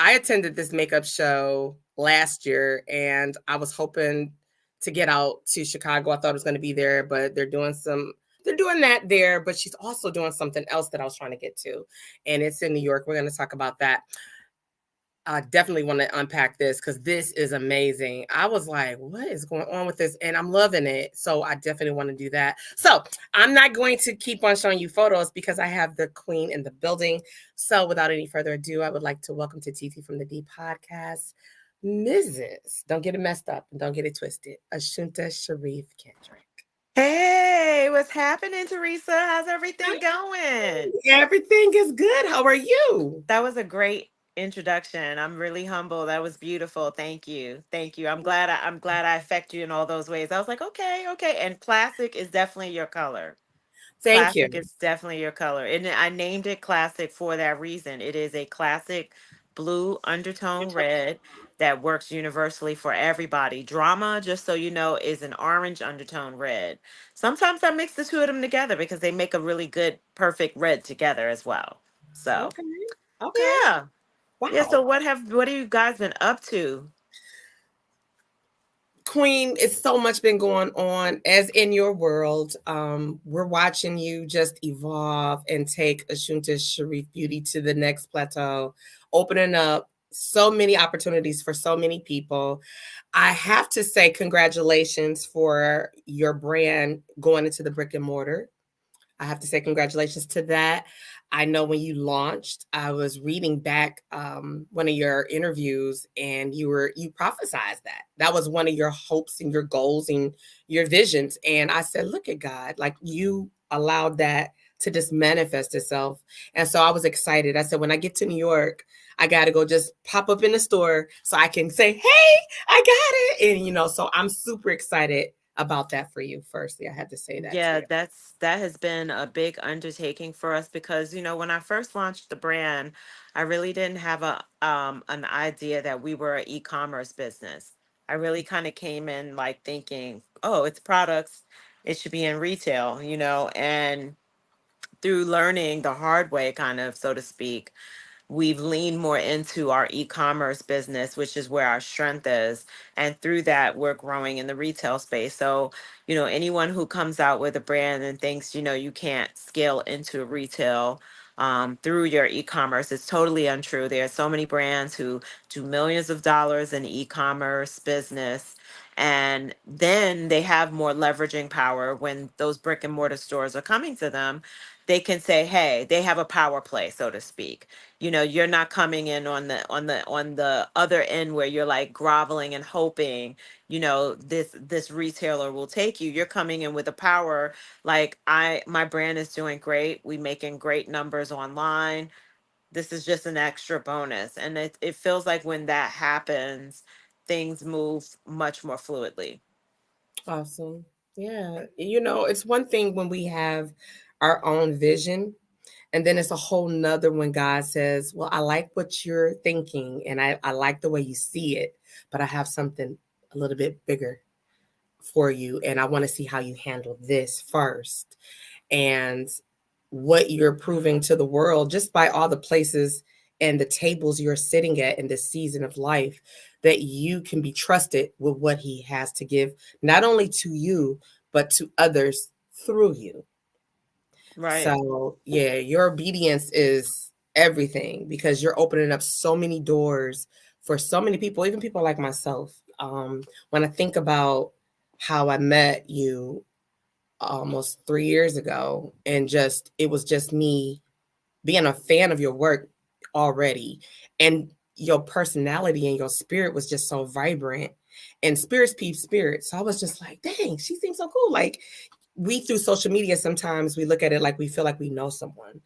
I attended this makeup show last year, and I was hoping to get out to Chicago. I thought it was going to be there, but they're doing that there, but she's also doing something else that I was trying to get to, and it's in New York. We're going to talk about that. I definitely want to unpack this because this is amazing. I was like, what is going on with this? And I'm loving it. So I definitely want to do that. So I'm not going to keep on showing you photos because I have the queen in the building. So without any further ado, I would like to welcome to TT from the D podcast, Mrs. Don't get it messed up and don't get it twisted, Ashunta Sheriff-Kendrick. Hey, what's happening, Teresa? How's everything going? Everything is good. How are you? That was a great introduction. I'm really humble. That was beautiful. Thank you. Thank you. I'm glad I affect you in all those ways. I was like, okay, okay. And classic is definitely your color. Thank you. Classic is definitely your color. And I named it classic for that reason. It is a classic blue undertone red that works universally for everybody. Drama, just so you know, is an orange undertone red. Sometimes I mix the two of them together because they make a really good, perfect red together as well. So, Okay. Okay. yeah. Yeah, Wow. so what have you guys been up to? Queen, it's so much been going on as in your world. We're watching you just evolve and take Ashunta Sheriff Beauty to the next plateau, opening up so many opportunities for so many people. I have to say, congratulations for your brand going into the brick and mortar. I have to say congratulations to that. I know when you launched, I was reading back one of your interviews, and you prophesized that was one of your hopes and your goals and your visions. And I said, look at God, like you allowed that to just manifest itself. And so I was excited. I said, when I get to New York, I got to go just pop up in the store so I can say, hey, I got it. And so I'm super excited about that for you. Firstly, I had to say that to Yeah, you. that has been a big undertaking for us because when I first launched the brand, I really didn't have an idea that we were an e-commerce business. I really kind of came in like thinking, oh, it's products, it should be in retail, and through learning the hard way, kind of, so to speak, we've leaned more into our e-commerce business, which is where our strength is. And through that, we're growing in the retail space. So, anyone who comes out with a brand and thinks, you can't scale into retail through your e-commerce, it's totally untrue. There are so many brands who do millions of dollars in e-commerce business. And then they have more leveraging power when those brick and mortar stores are coming to them. They can say, hey, they have a power play, so to speak. You're not coming in on the other end where you're like groveling and hoping this retailer will take you. You're coming in with a power, like, my brand is doing great, we making great numbers online, this is just an extra bonus. And it feels like when that happens, things move much more fluidly. Awesome. Yeah. It's one thing when we have our own vision, and then it's a whole nother when God says, well, I like what you're thinking, and I like the way you see it, but I have something a little bit bigger for you. And I want to see how you handle this first. And what you're proving to the world just by all the places and the tables you're sitting at in this season of life, that you can be trusted with what he has to give, not only to you, but to others through you. Right. So, yeah, your obedience is everything because you're opening up so many doors for so many people, even people like myself. When I think about how I met you almost 3 years ago, and it was just me being a fan of your work already, and your personality and your spirit was just so vibrant, and spirits peep spirit. So I was just like, dang, she seems so cool. Like, we through social media, sometimes we look at it like we feel like we know someone.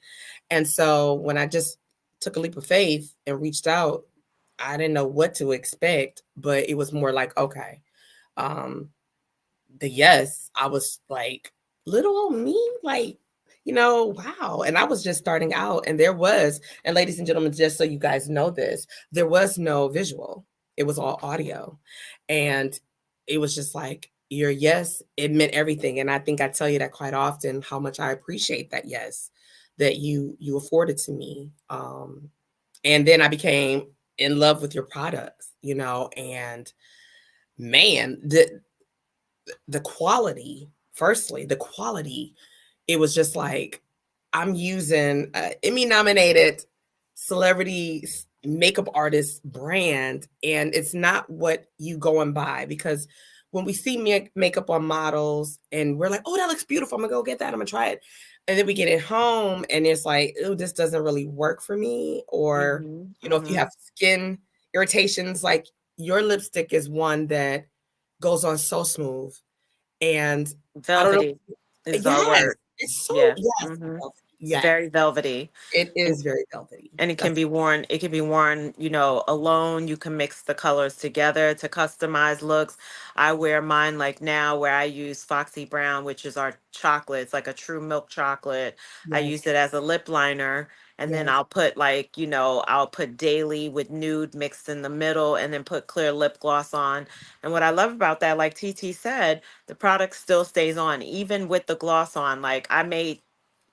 And so when I just took a leap of faith and reached out, I didn't know what to expect, but it was more like, okay, um, the yes, I was like, little old me, like, wow. And I was just starting out, and and ladies and gentlemen, just so you guys know this, there was no visual. It was all audio. And it was just like, your yes, it meant everything. And I think I tell you that quite often, how much I appreciate that yes that you afforded to me. And then I became in love with your products, you know, and man, the quality, firstly, the quality, it was just like I'm using a Emmy nominated celebrity makeup artist brand, and it's not what you go and buy, because when we see makeup on models and we're like, oh, that looks beautiful, I'm gonna go get that, I'm gonna try it, and then we get it home and it's like, oh, this doesn't really work for me. Or, Mm-hmm. you know, if you Mm-hmm. have skin irritations, like your lipstick is one that goes on so smooth. And I don't know. Velvety is our Yes, word. it's so, Yeah. yes, Mm-hmm. It's yes, very velvety. it is very velvety. And it can That's be worn, it can be worn, you know, alone. You can mix the colors together to customize looks. I wear mine like now, where I use Foxy Brown, which is our chocolate. It's like a true milk chocolate. I yes, use it as a lip liner, and then yes. I'll put, like, you know, I'll put Daily with nude mixed in the middle, and then put clear lip gloss on. And what I love about that, like TT said, the product still stays on even with the gloss on. Like, I may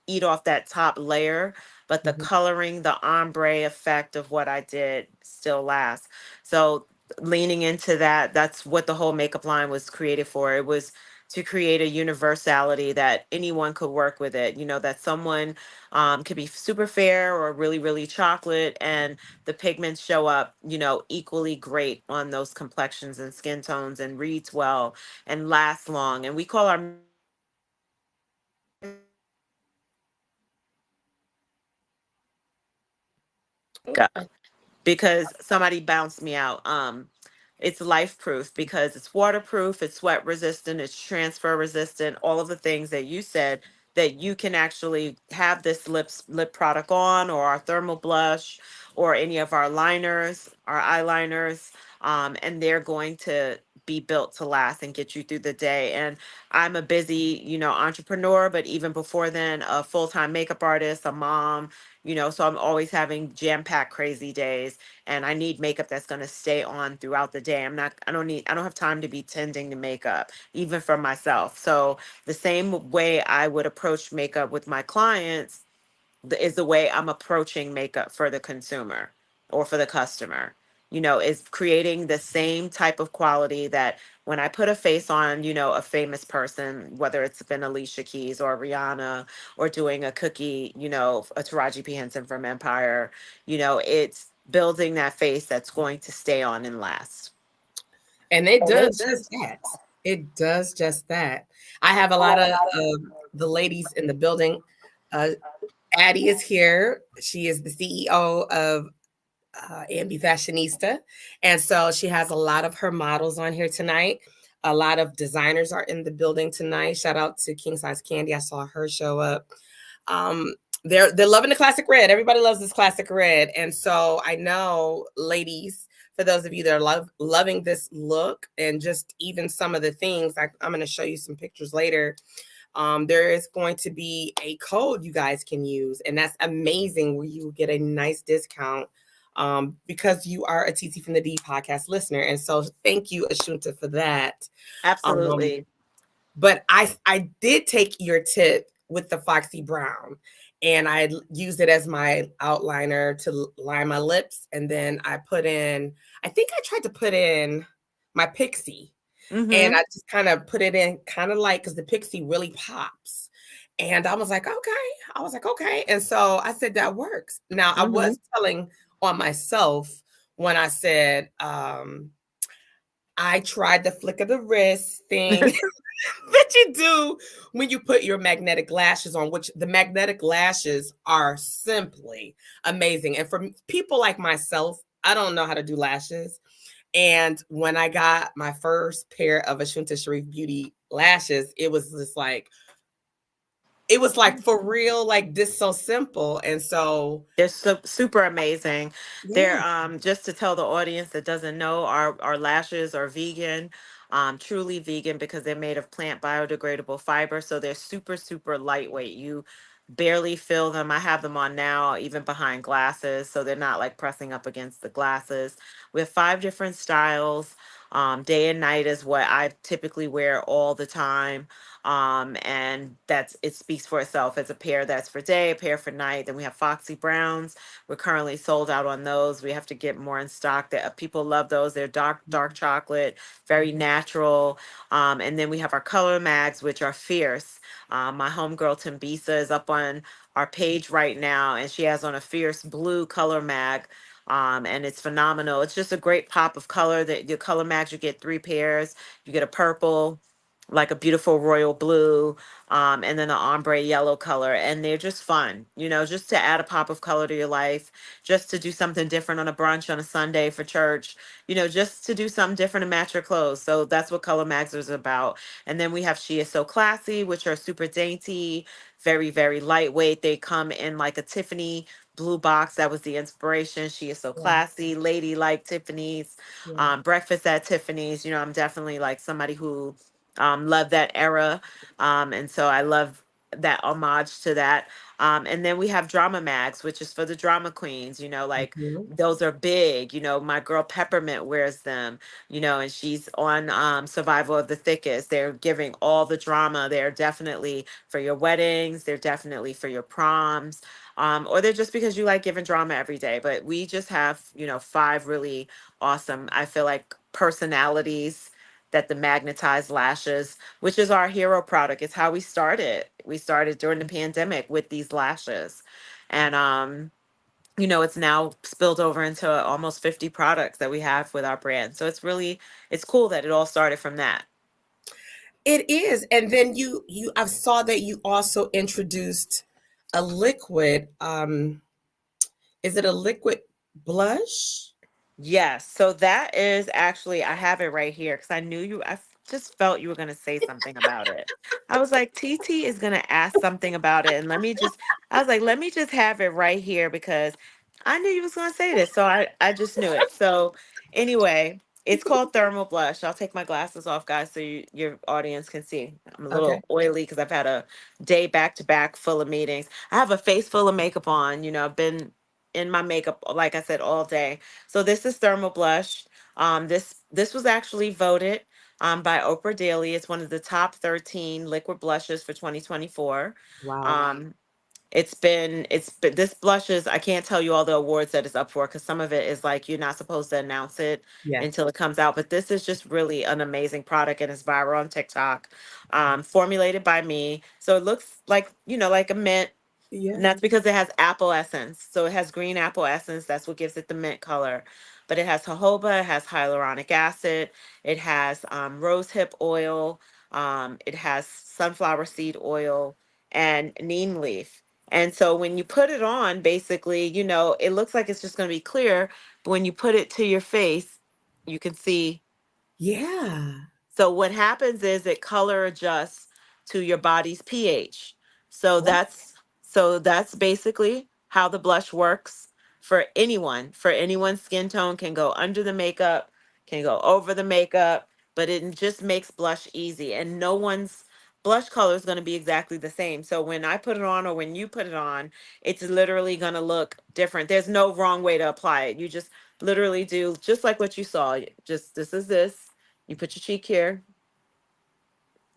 eat off that top layer, but the Mhm. coloring, the ombre effect of what I did still lasts. So leaning into that, that's what the whole makeup line was created for. It was to create a universality that anyone could work with it. You know, that someone could be super fair or really, really chocolate, and the pigments show up, you know, equally great on those complexions and skin tones, and reads well and lasts long. And we call our Oh, because somebody bounced me out. It's life proof because it's waterproof, it's sweat resistant, it's transfer resistant, all of the things that you said, that you can actually have this lip product on, or our thermal blush, or any of our liners, our eyeliners, and they're going to be built to last and get you through the day. And I'm a busy, you know, entrepreneur, but even before then, a full-time makeup artist, a mom, you know, so I'm always having jam-packed crazy days, and I need makeup that's going to stay on throughout the day. I don't have time to be tending to makeup, even for myself. So the same way I would approach makeup with my clients is the way I'm approaching makeup for the consumer or for the customer. You know, is creating the same type of quality that when I put a face on, you know, a famous person, whether it's been Alicia Keys or Rihanna, or doing a cookie, you know, a Taraji P. Henson from Empire, you know, it's building that face that's going to stay on and last. and it does just that. It does just that. I have a lot of the ladies in the building. Uh, Addie is here. She is the CEO of Emmy Fashionista. And so she has a lot of her models on here tonight. A lot of designers are in the building tonight. Shout out to King Size Candy. I saw her show up. Um, they're loving the classic red. Everybody loves this classic red. And so I know, ladies, for those of you that are loving this look, and just even some of the things, I'm going to show you some pictures later. There is going to be a code you guys can use, and that's amazing, where you will get a nice discount because you are a TT from the D podcast listener. And so thank you, Ashunta, for that. Um, Absolutely. but I did take your tip with the Foxy Brown, and I used it as my outliner to line my lips, and then I put in, I think I tried to put in my Pixie, and Mm-hmm. I just kind of put it in kind of like, because the Pixie really pops. And I was like, okay. I was like, okay. And so I said, that works. Now I Mm-hmm. was telling on myself when I said, I tried the flick of the wrist thing that you do when you put your magnetic lashes on, which the magnetic lashes are simply amazing. And for people like myself, I don't know how to do lashes. And when I got my first pair of Ashunta Sheriff Beauty lashes, it was like for real, like this so simple. And so, They're super amazing. They're yeah. just to tell the audience that doesn't know, our lashes are vegan, truly vegan, because they're made of plant biodegradable fiber. So they're super lightweight. You barely feel them. I have them on now, even behind glasses, so they're not like pressing up against the glasses. We have 5 different styles. Day and night is what I typically wear all the time. And that's it speaks for itself as a pair that's for day, a pair for night. Then we have Foxy Browns. We're currently sold out on those. We have to get more in stock. That people love those. They're dark chocolate, very natural. And then we have our color mags, which are fierce. My homegirl Timbisa is up on our page right now, and she has on a fierce blue color mag. And it's phenomenal. It's just a great pop of color. That your color mags, you get three pairs. You get a purple, like a beautiful royal blue, and then an ombre yellow color, and they're just fun. Just to add a pop of color to your life, just to do something different on a brunch on a Sunday for church. Just to do something different to match your clothes. So that's what Color Mags is about. And then we have She Is So Classy, which are super dainty, very, very lightweight. They come in like a Tiffany blue box. That was the inspiration. She Is So Yeah. Classy, lady like Tiffany's, Yeah. breakfast at Tiffany's. I'm definitely like somebody who love that era. And so I love that homage to that. And then we have Drama Mags, which is for the drama queens, like Mhm. those are big. My girl Peppermint wears them, and she's on Survival of the Thickest. They're giving all the drama. They're definitely for your weddings, they're definitely for your proms. Or they're just because you like giving drama every day. But we just have, five really awesome, I feel like, personalities that the magnetized lashes, which is our hero product. It's how we started. We started during the pandemic with these lashes. And it's now spilled over into almost 50 products that we have with our brand. So it's cool that it all started from that. It is. And then I saw that you also introduced a liquid. Is it a liquid blush? Yes. So that is actually, I have it right here because I knew just felt you were going to say something about it. I was like, TT is going to ask something about it. And I was like, let me just have it right here because I knew you was going to say this. So I just knew it. So anyway, it's called Thermal Blush. I'll take my glasses off, guys, so your audience can see. I'm a Okay. little oily because I've had a day back to back full of meetings. I have a face full of makeup on. I've been in my makeup, like I said, all day. So this is Thermal Blush. This was actually voted by Oprah Daily. It's one of the top 13 liquid blushes for 2024. Wow. Um, it's been this blushes. I can't tell you all the awards that it's up for because some of it is like you're not supposed to announce it Yeah. until it comes out. But this is just really an amazing product and it's viral on TikTok. Formulated by me, so it looks like like a mint, and Yeah. that's because it has apple essence. So it has green apple essence. That's what gives it the mint color. But it has jojoba, it has hyaluronic acid, it has rose hip oil, it has sunflower seed oil, and neem leaf. And so when you put it on, basically, it looks like it's just going to be clear. But when you put it to your face, you can see. Yeah. So what happens is it color adjusts to your body's pH. So Wow. that's basically how the blush works for anyone. For anyone's skin tone can go under the makeup, can go over the makeup, but it just makes blush easy and no one's blush color is going to be exactly the same. So when I put it on or when you put it on, it's literally going to look different. There's no wrong way to apply it. You just literally do just like what you saw. Just this is this. You put your cheek here.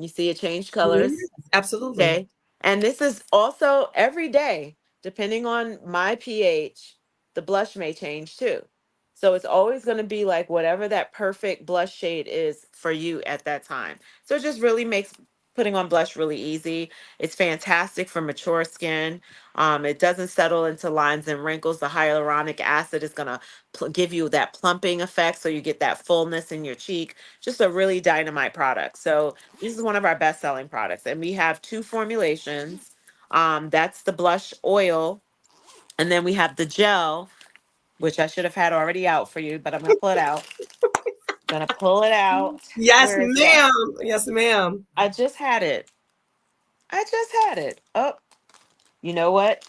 You see it change Yes, colors. absolutely. Okay. And this is also every day, depending on my pH, the blush may change too. So it's always going to be like whatever that perfect blush shade is for you at that time. So it just really makes putting on blush really easy. It's fantastic for mature skin. It doesn't settle into lines and wrinkles. The hyaluronic acid is going to give you that plumping effect. So you get that fullness in your cheek. Just a really dynamite product. So this is one of our best selling products. And we have two formulations. That's the blush oil. And then we have the gel, which I should have had already out for you, but I'm going to pull it out. Gonna pull it out. Yes, Where is it at? ma'am. Yes, ma'am. I just had it. I just had it. Oh, you know what?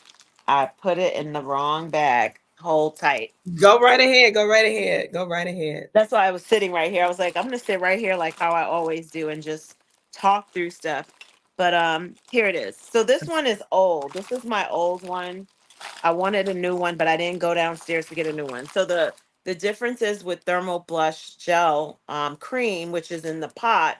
I put it in the wrong bag. Hold tight. Go right ahead. Go right ahead. Go right ahead. That's why I was sitting right here. I was like, I'm gonna sit right here like how I always do and just talk through stuff. But here it is. So this one is old. This is my old one. I wanted a new one, but I didn't go downstairs to get a new one. So The difference is with thermal blush gel cream, which is in the pot,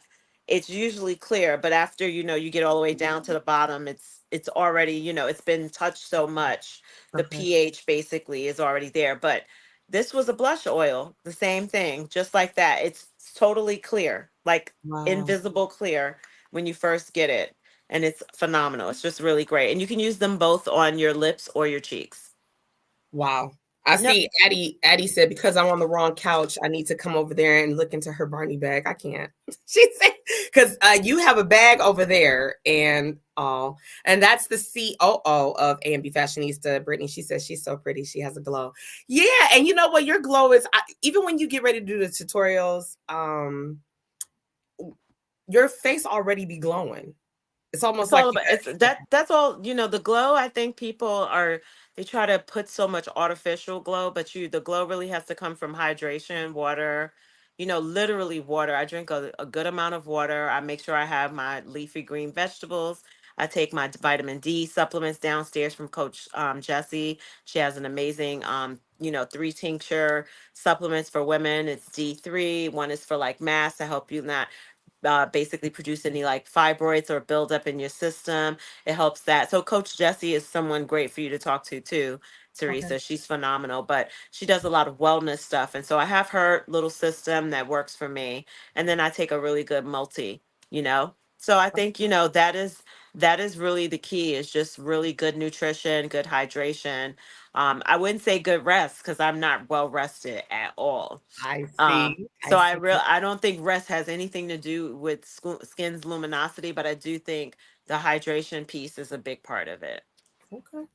it's usually clear, but after you get all the way down to the bottom, it's already, it's been touched so much. The Okay. pH basically is already there. But this was a blush oil, the same thing, just like that. It's totally clear, like Wow. invisible clear when you first get it. And it's phenomenal. It's just really great. And you can use them both on your lips or your cheeks. Wow. I Yep. see Addie said, because I'm on the wrong couch, I need to come over there and look into her Barney bag. I can't. She said, because you have a bag over there, and and that's the COO of A&B Fashionista, Brittany. She says she's so pretty. She has a glow. Yeah, and you know what? Your glow is, even when you get ready to do the tutorials, your face already be glowing. It's almost It's like all you about it's that's all, the glow. I think people are they try to put so much artificial glow, but the glow really has to come from hydration, water, literally water. I drink a good amount of water. I make sure I have my leafy green vegetables. I take my vitamin D supplements downstairs from Coach Jessie. She has an amazing 3 tincture supplements for women. It's D3. One is for like mass to help you not basically produce any like fibroids or buildup in your system. It helps that. So Coach Jessie is someone great for you to talk to too, okay. Teresa. She's phenomenal, but she does a lot of wellness stuff. And so I have her little system that works for me. And then I take a really good multi, you know? So I think, that is really the key, is just really good nutrition, good hydration. I wouldn't say good rest because I'm not well rested at all. I see. I So I see. real I don't think rest has anything to do with skin's luminosity, but I do think the hydration piece is a big part of it. Okay.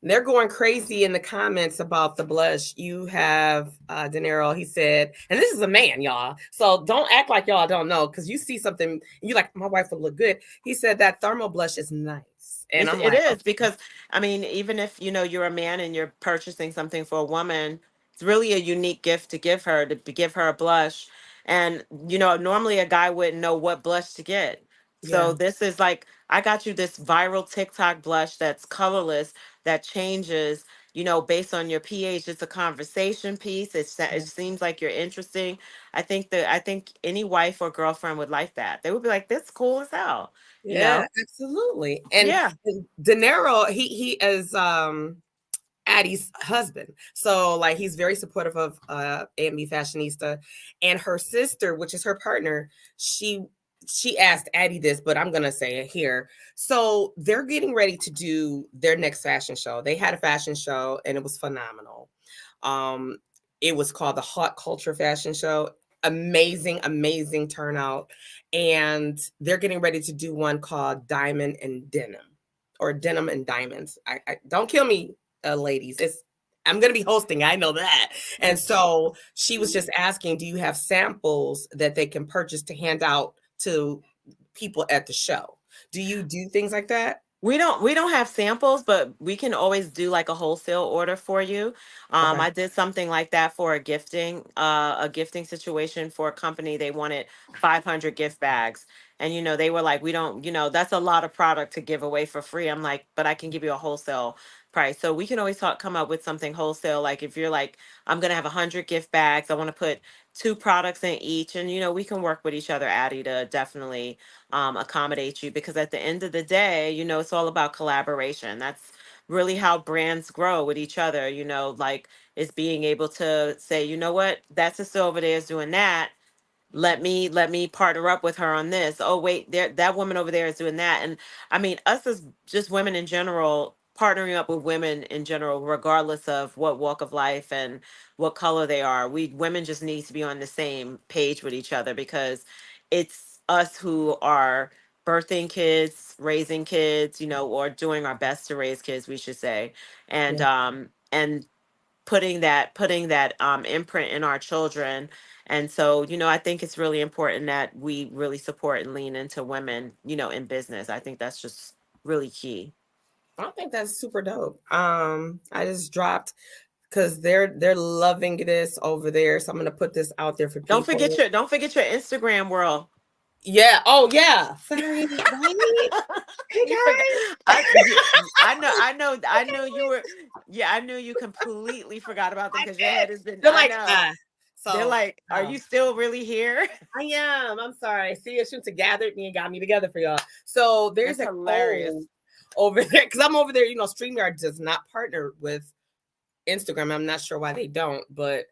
They're going crazy in the comments about the blush. You have De Niro, he said, and this is a man, y'all. So don't act like y'all don't know, because you see something, and you're like, my wife would look good. He said that thermal blush is nice. And I'm It like, is okay, because, I mean, even if you're a man and you're purchasing something for a woman, it's really a unique gift to give her, to give her a blush. And normally a guy wouldn't know what blush to get. yeah, So this is like, I got you this viral TikTok blush that's colorless, that changes, based on your pH. It's a conversation piece. It yeah, seems like you're interesting. I think any wife or girlfriend would like that. They would be like, "This cool as hell," you yeah, know? absolutely. And Yeah. De Niro, he is Addie's husband. So like he's very supportive of A&B Fashionista, and her sister, which is her partner, she asked Addie this, but I'm gonna say it here. So they're getting ready to do their next fashion show. They had a fashion show and it was phenomenal. Um, it was called the Hot Culture Fashion Show. Amazing, amazing turnout. And they're getting ready to do one called Diamond and Denim, or Denim and Diamonds. I don't kill me, ladies. I'm going to be hosting. I know that. And so she was just asking, do you have samples that they can purchase to hand out to people at the show? Do you do things like that? We don't have samples, but we can always do like a wholesale order for you. Okay. I did something like that for a gifting situation for a company. They wanted 500 gift bags. And they were like, we don't, that's a lot of product to give away for free. I'm like, but I can give you a wholesale price. So we can always come up with something wholesale. Like if you're like, I'm gonna have 100 gift bags, I want to put 2 products in each, and we can work with each other, Addie, to definitely accommodate you, because at the end of the day, it's all about collaboration. That's really how brands grow with each other, like, is being able to say, you know what, that's a over there is doing that. Let me partner up with her on this. Oh wait, there, that woman over there is doing that. And I mean, us as just women in general, partnering up with women in general, regardless of what walk of life and what color they are, we women just need to be on the same page with each other, because it's us who are birthing kids, raising kids, or doing our best to raise kids, we should say. And putting that imprint in our children. And so, I think it's really important that we really support and lean into women, in business. I think that's just really key. I think that's super dope. I just dropped, because they're loving this over there. So I'm gonna put this out there for Don't forget people. your don't forget your Instagram world. Yeah. Oh yeah. Sorry. Right? Hey You forgot. guys. I know you Okay. were. Yeah, I knew you completely forgot about them I because your did. head has been. They're I like, know. They're so like, are you still really here? I am. I'm sorry. See, Ashunta gathered me and got me together for y'all. So there's That's a hilarious. code over there because I'm over there. StreamYard does not partner with Instagram. I'm not sure why they don't, but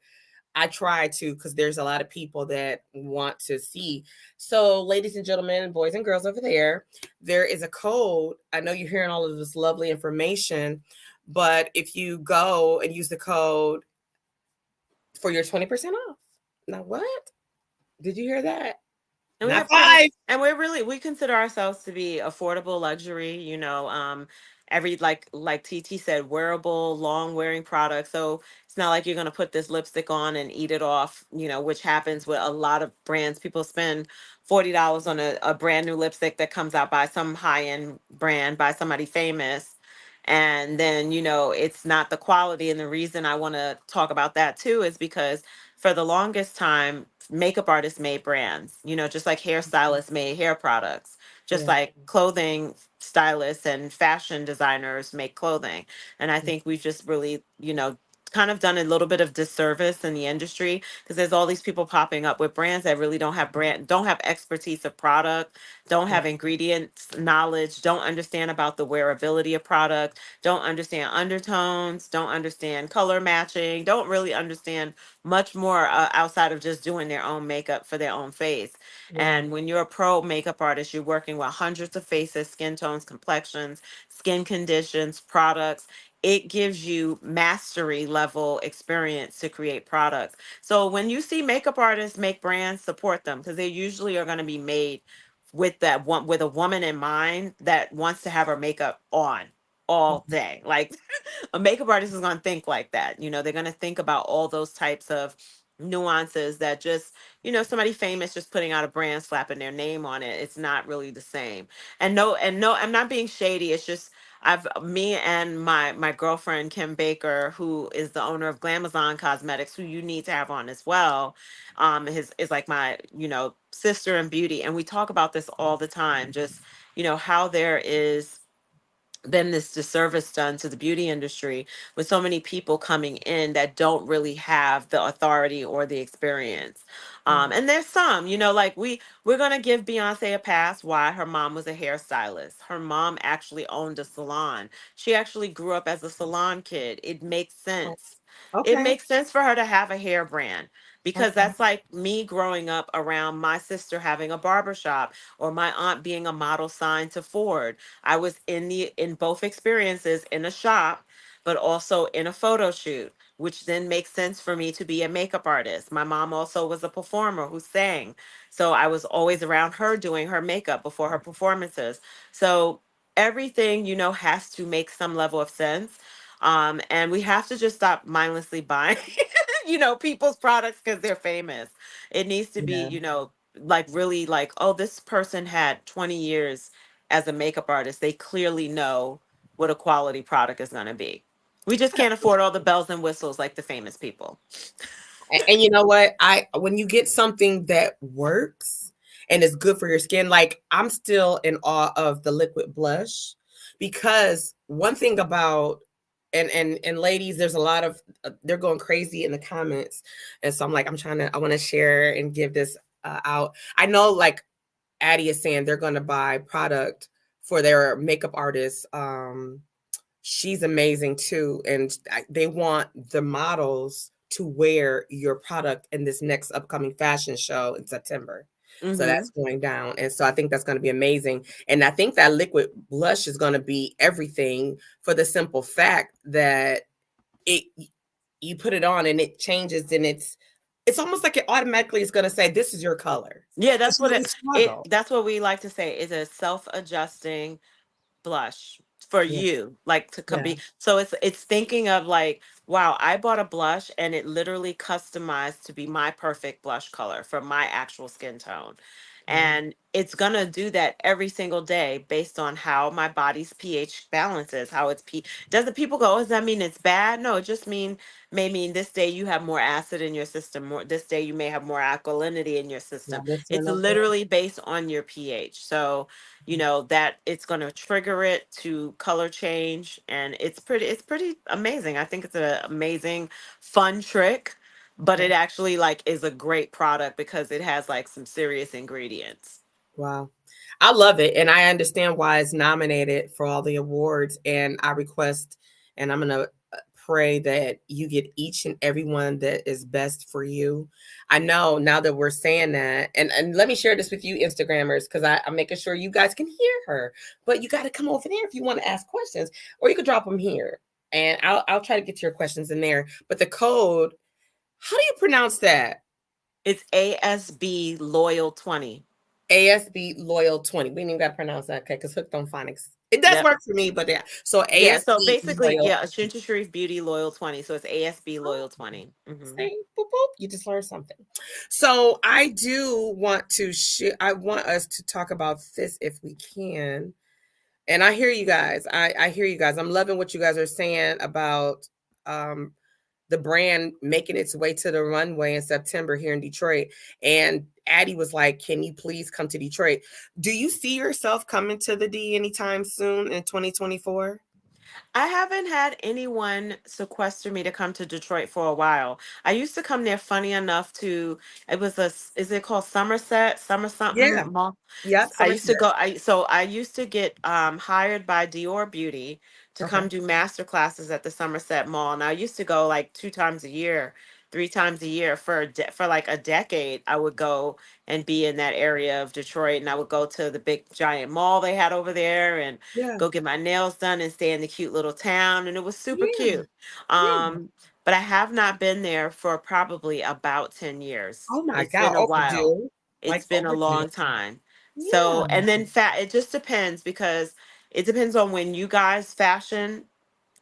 I try to because there's a lot of people that want to see. So, ladies and gentlemen, boys and girls over there is a code. I know you're hearing all of this lovely information, but if you go and use the code for your 20% off. Now, what? Did you hear that? And we Not have pretty, five. and we consider ourselves to be affordable luxury, every like TT said, wearable, long wearing products. So it's not like you're gonna put this lipstick on and eat it off, which happens with a lot of brands. People spend $40 on a brand new lipstick that comes out by some high end brand by somebody famous. And then, it's not the quality. And the reason I want to talk about that too is because for the longest time, makeup artists made brands, just like hairstylists made hair products, just Yeah. like clothing stylists and fashion designers make clothing. And I think we've just really, kind of done a little bit of disservice in the industry because there's all these people popping up with brands that really don't have expertise of product, don't Yeah. have ingredients knowledge, don't understand about the wearability of product, don't understand undertones, don't understand color matching, don't really understand much more outside of just doing their own makeup for their own face. Yeah. And when you're a pro makeup artist, you're working with hundreds of faces, skin tones, complexions, skin conditions, products. It gives you mastery level experience to create products. So when you see makeup artists make brands, support them because they usually are going to be made with a woman in mind that wants to have her makeup on all day. Like a makeup artist is going to think like that. They're going to think about all those types of nuances that just, somebody famous just putting out a brand, slapping their name on it. It's not really the same. And no, I'm not being shady. It's just, me and my girlfriend, Kim Baker, who is the owner of Glamazon Cosmetics, who you need to have on as well, his is like my, sister in beauty. And we talk about this all the time, just, how there is been this disservice done to the beauty industry with so many people coming in that don't really have the authority or the experience. Yeah. And there's some, like we're gonna give Beyonce a pass. Why? Her mom was a hairstylist. Her mom actually owned a salon. She actually grew up as a salon kid. It makes Oh, sense. It okay. makes sense for her to have a hair brand because Okay. that's like me growing up around my sister having a barber shop or my aunt being a model signed to Ford. I was in both experiences in a shop, but also in a photo shoot, which then makes sense for me to be a makeup artist. My mom also was a performer who sang. So I was always around her doing her makeup before her performances. So everything, has to make some level of sense. And we have to just stop mindlessly buying, people's products because they're famous. It needs to be, Yeah. like really like, oh, this person had 20 years as a makeup artist. They clearly know what a quality product is going to be. We just can't afford all the bells and whistles like the famous people. And you know what? I When you get something that works and is good for your skin, like I'm still in awe of the liquid blush because one thing about and ladies, there's a lot of they're going crazy in the comments, and so I'm like I want to share and give this out. I know like Addie is saying they're going to buy product for their makeup artist. She's amazing too, and they want the models to wear your product in this next upcoming fashion show in September. So Mm-hmm. that's going down, and so I think that's going to be amazing. And I think that liquid blush is going to be everything for the simple fact that it you put it on and it changes, and it's almost like it automatically is going to say this is your color. Yeah, So that's you what don't struggle. that's what we like to say is a self-adjusting blush for Yeah, you, like to yeah, be. So it's thinking of like, wow, I bought a blush and it literally customized to be my perfect blush color for my actual skin tone. Mhm. And it's going to do that every single day based on how my body's pH balance is, how it's doesn't people go, oh, does that mean it's bad? No, it just may mean this day you have more acid in your system, more this day you may have more alkalinity in your system. Not listening It's no more. literally based on your pH. So, that it's going to trigger it to color change, and it's pretty amazing. I think it's an amazing fun trick, but Yeah. it actually like is a great product because it has like some serious ingredients. Wow. I love it. And I understand why it's nominated for all the awards. And I request, and I'm going to pray that you get each and every one that is best for you. I know now that we're saying that, and let me share this with you, Instagrammers, because I'm making sure you guys can hear her. But you got to come over there if you want to ask questions, or you could drop them here. And I'll try to get your questions in there. But the code, how do you pronounce that? It's ASB Loyal 20. ASB Loyal 20. We ain't even got to pronounce that, okay? Because hooked on phonics. It does Yep. work for me, but yeah. So Yeah. So ASB basically, Loyal. yeah, Ashunta Sheriff Beauty Loyal 20. So it's ASB Oh, Loyal 20. Hmm. see, boop, boop. You just learned something. So I do want to share. I want us to talk about this if we can. And I hear you guys. I hear you guys. I'm loving what you guys are saying about um, the brand making its way to the runway in September here in Detroit. And Addie was like, "Can you please come to Detroit?" Do you see yourself coming to the D anytime soon in 2024? I haven't had anyone sequester me to come to Detroit for a while. I used to come there, funny enough, it was is it called Somerset, Summer Yeah. something mall? Yep. I used Somerset. to go, I used to get hired by Dior Beauty to Okay. come do master classes at the Somerset Mall. And I used to go like 2 times a year, 3 times a year for like a decade. I would go and be in that area of Detroit, and I would go to the big giant mall they had over there and Yeah. go get my nails done and stay in the cute little town, and it was super Yeah. cute. Yeah. But I have not been there for probably about 10 years. Oh my It's God. been a while. Overdue. It's Like been a overdue. long time. Yeah. So, and then it just depends, because it depends on when you guys fashion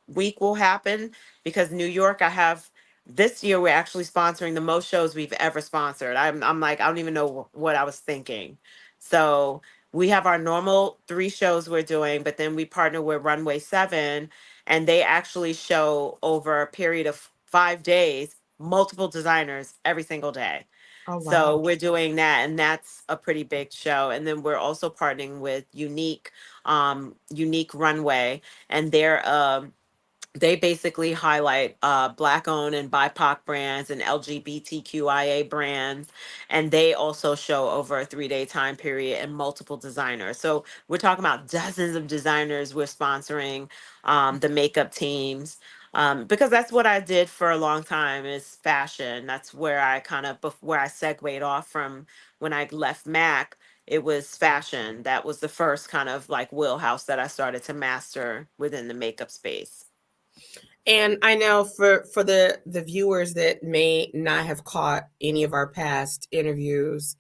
week will happen, because New York, I have this year we're actually sponsoring the most shows we've ever sponsored. I'm like, I don't even know what I was thinking. So we have our normal 3 shows we're doing, but then we partner with Runway 7, and they actually show over a period of 5 days, multiple designers every single day. Oh wow. So we're doing that, and that's a pretty big show. And then we're also partnering with Unique Runway, and they basically highlight black owned and BIPOC brands and LGBTQIA brands. And they also show over a 3 day time period and multiple designers. So we're talking about dozens of designers we're sponsoring, the makeup teams. Because that's what I did for a long time, is fashion. That's where I where I segued off from when I left Mac. It was fashion. That was the first kind of like wheelhouse that I started to master within the makeup space. And I know for the viewers that may not have caught any of our past interviews,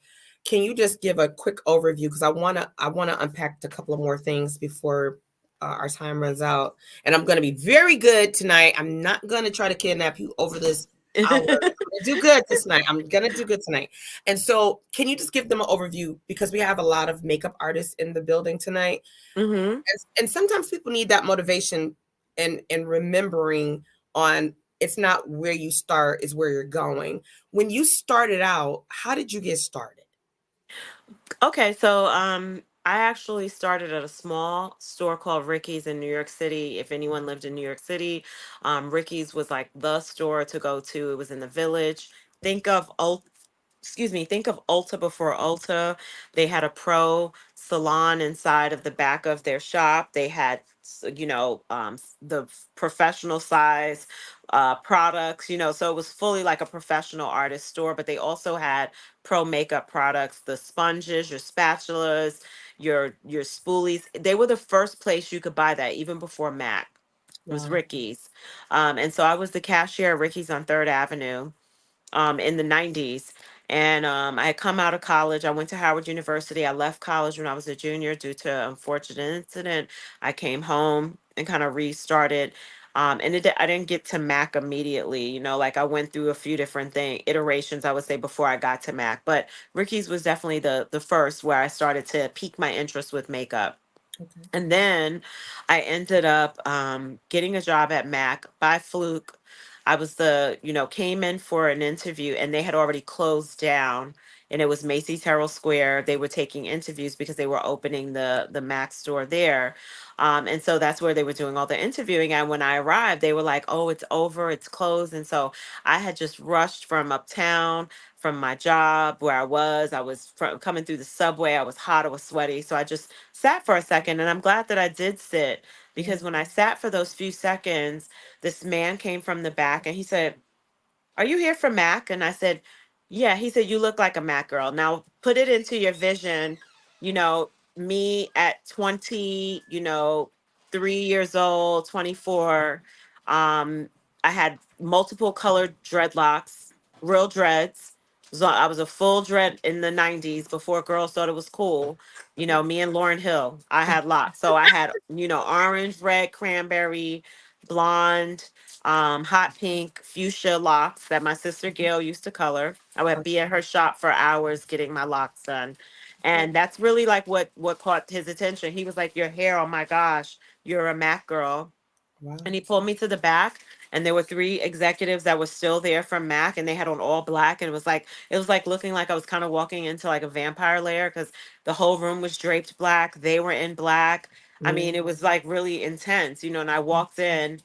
can you just give a quick overview? Because I wanna unpack a couple of more things before our time runs out. And I'm gonna be very good tonight. I'm not gonna try to kidnap you over this hour. I'm gonna do good this night. I'm gonna do good tonight. And so, can you just give them an overview, because we have a lot of makeup artists in the building tonight, Hmm. and sometimes people need that motivation and remembering on, it's not where you start, is where you're going. When you started out, how did you get started? Okay, so I actually started at a small store called Ricky's in New York City. If anyone lived in New York City, Ricky's was like the store to go to. It was in the Village. Think of think of Ulta before Ulta. They had a pro salon inside of the back of their shop. They had, the professional size products, so it was fully like a professional artist store, but they also had pro makeup products, the sponges, your spatulas, your spoolies. They were the first place you could buy that, even before Mac. It was Wow. Ricky's. And so I was the cashier at Ricky's on Third Avenue in the 90s. And I had come out of college. I went to Howard University. I left college when I was a junior due to an unfortunate incident. I came home and kind of restarted. I didn't get to Mac immediately. Like I went through a few different iterations, I would say, before I got to Mac. But Ricky's was definitely the first where I started to pique my interest with makeup. Okay. And then I ended up getting a job at Mac by fluke. I was came in for an interview and they had already closed down. And it was Macy's Herald Square. They were taking interviews because they were opening the Mac store there. And so that's where they were doing all the interviewing. And when I arrived, they were like, oh, it's over, it's closed. And so I had just rushed from uptown from my job where I was coming through the subway. I was hot, I was sweaty. So I just sat for a second, and I'm glad that I did sit, Yeah. because when I sat for those few seconds, this man came from the back and he said, "Are you here for Mac?" And I said, "Yeah." He said, "You look like a Mac girl. Now put it into your vision, you know, me at 20, 3 years old, 24. Um, I had multiple colored dreadlocks, real dreads. So I was a full dread in the 90s before girls thought it was cool. Me and Lauryn Hill, I had locks. So I had, orange, red, cranberry, blonde, hot pink fuchsia locks that my sister Gail used to color. I would be at her shop for hours getting my locks done. And that's really like what caught his attention. He was like, "Your hair, oh my gosh, you're a Mac girl." Wow. And he pulled me to the back, and there were three executives that were still there from Mac, and they had on all black, and it was like looking like I was kind of walking into like a vampire lair, because the whole room was draped black. They were in black. I Yeah. mean, it was like really intense, and I walked in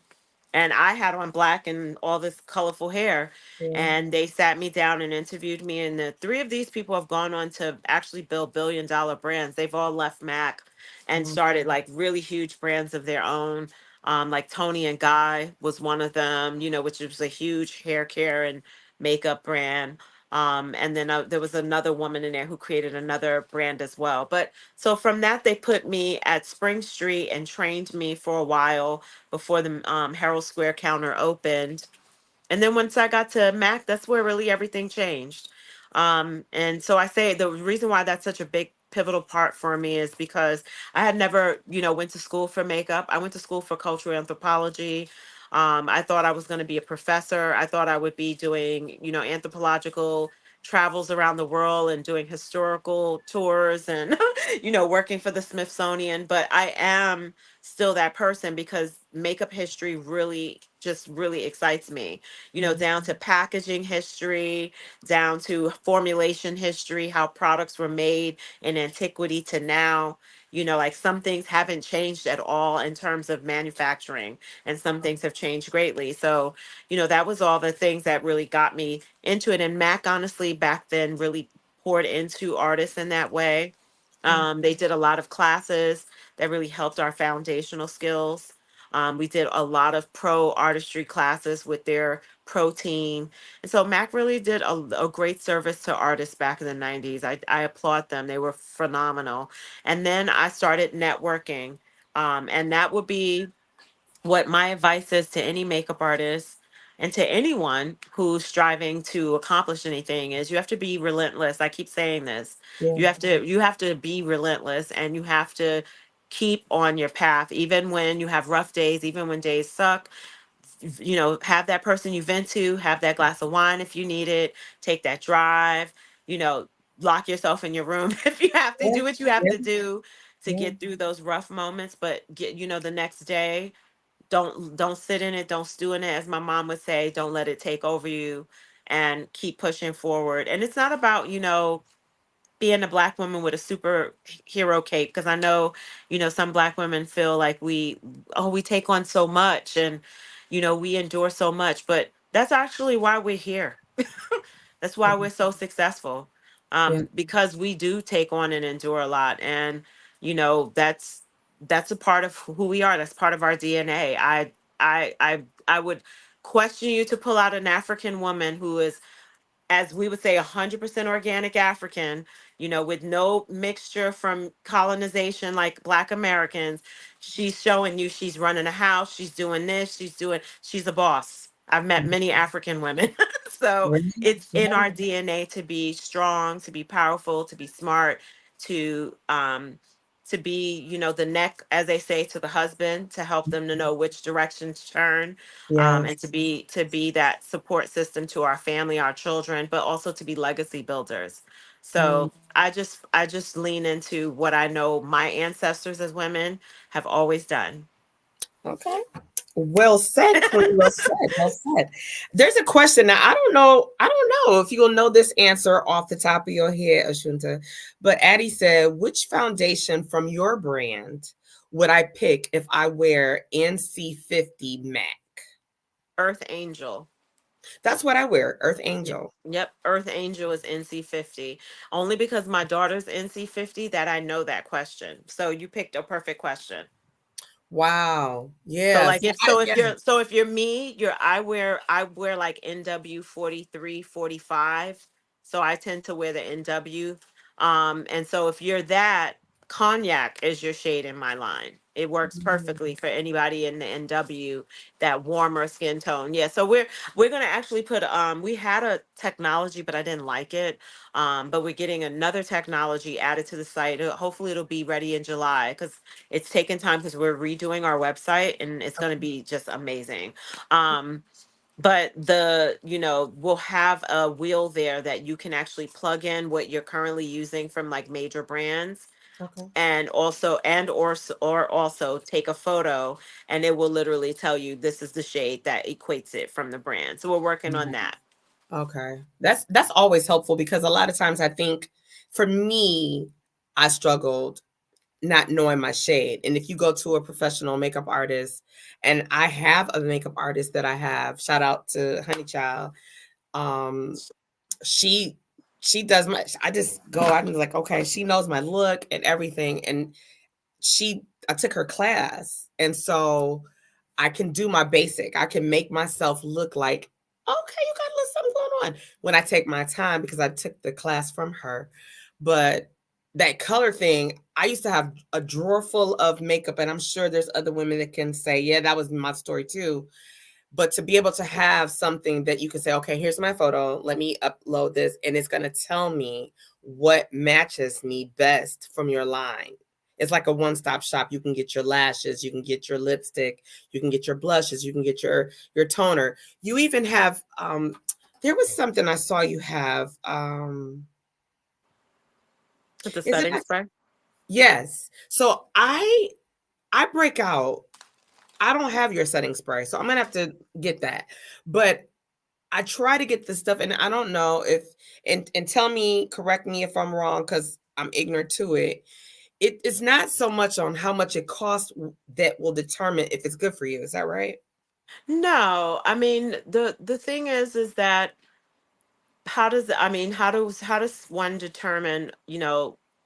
and I had on black and all this colorful hair. Yeah. And they sat me down and interviewed me. And the three of these people have gone on to actually build billion-dollar brands. They've all left Mac and Wow. started like really huge brands of their own. Like Tony and Guy was one of them, which was a huge hair care and makeup brand. And then there was another woman in there who created another brand as well. But so from that, they put me at Spring Street and trained me for a while before the Herald Square counter opened. And then once I got to Mac, that's where really everything changed. And so I say the reason why that's such a big pivotal part for me is because I had never, went to school for makeup. I went to school for cultural anthropology. I thought I was going to be a professor. I thought I would be doing, anthropological travels around the world and doing historical tours and, working for the Smithsonian. But I am still that person because makeup history really excites me, Yeah. down to packaging history, down to formulation history, how products were made in antiquity to now. Like some things haven't changed at all in terms of manufacturing, and some things have changed greatly. So, that was all the things that really got me into it. And Mac, honestly, back then really poured into artists in that way. Yeah. They did a lot of classes that really helped our foundational skills. We did a lot of pro artistry classes with their pro team. And so Mac really did a great service to artists back in the 90s. I applaud them. They were phenomenal. And then I started networking. And that would be what my advice is to any makeup artist and to anyone who's striving to accomplish anything is you have to be relentless. I keep saying this. Yeah. You have to be relentless, and you have to keep on your path even when you have rough days, even when days suck. Have that person you vent to, have that glass of wine if you need it, take that drive, you know, lock yourself in your room if you have to, Yeah. do what you have Yeah. to do to Yeah. get through those rough moments. But the next day, don't sit in it, don't stew in it, as my mom would say. Don't let it take over you, and keep pushing forward. And it's not about, being a black woman with a superhero cape, because I know, some black women feel like we take on so much, and we endure so much, but that's actually why we're here. That's why we're so successful. Yeah. Because we do take on and endure a lot. And that's a part of who we are. That's part of our DNA. I would question you to pull out an African woman who is, as we would say, 100% organic African, with no mixture from colonization like Black Americans. She's showing you she's running a house, she's doing this, she's a boss. I've met many African women. So Yeah. it's Yeah. in our DNA to be strong, to be powerful, to be smart, to to be, the neck, as they say, to the husband, to help them to know which direction to turn, and Yes. to be that support system to our family, our children, but also to be legacy builders. Mm, So I just lean into what I know my ancestors as women have always done. okay. Well said, Queen. Well said. Well said. There's a question now. I don't know. I don't know if you'll know this answer off the top of your head, Ashunta. But Addie said, which foundation from your brand would I pick if I wear NC50 MAC? Earth Angel. That's what I wear. Earth Yep. Angel. Yep. Earth Angel is NC50. Only because my daughter's NC50 that I know that question. So you picked a perfect question. Wow. So Yeah. like See, if yeah. you're me, I wear like NW 43, 45. So I tend to wear the NW. And so if you're that, cognac is your shade in my line. It works perfectly for anybody in the NW, that warmer skin tone. Yeah. So we're gonna actually put we had a technology, but I didn't like it. But we're getting another technology added to the site. Hopefully it'll be ready in July, because it's taken time, because we're redoing our website and it's going to be just amazing. Um, but we'll have a wheel there that you can actually plug in what you're currently using from like major brands, Okay. and also take a photo, and it will literally tell you this is the shade that equates it from the brand. So we're working on that. Okay. That's always helpful because a lot of times I think for me, I struggled not knowing my shade. And if you go to a professional makeup artist, and I have a makeup artist that I have, shout out to Honey Child. Um, she she does my I just go, I'm like, okay, she knows my look and everything. And I took her class. And so I can do my basic. I can make myself look like, okay, you got a little something going on when I take my time because I took the class from her. But that color thing, I used to have a drawer full of makeup, and I'm sure there's other women that can say, yeah, that was my story too. But to be able to have something that you can say, okay, here's my photo, let me upload this, and it's going to tell me what matches me best from your line. It's like a one-stop shop. You can get your lashes, you can get your lipstick, you can get your blushes, you can get your toner. You even have there was something I saw you have With the is it setting spray. yes. So I break out. I don't have your setting spray, so I'm gonna have to get that. But I try to get this stuff, and I don't know if and tell me, correct me if I'm wrong, because I'm ignorant to it. It's not so much on how much it costs that will determine if it's good for you. Is that right? No, I mean, the thing is that how does one determine,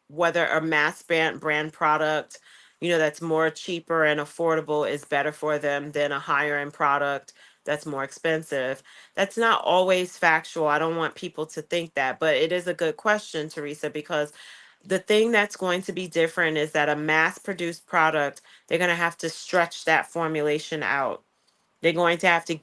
whether a mass brand product, that's more cheaper and affordable is better for them than a higher end product that's more expensive? That's not always factual. I don't want people to think that, but it is a good question, Teresa, because the thing that's going to be different is that a mass produced product, they're going to have to stretch that formulation out. They're going to have to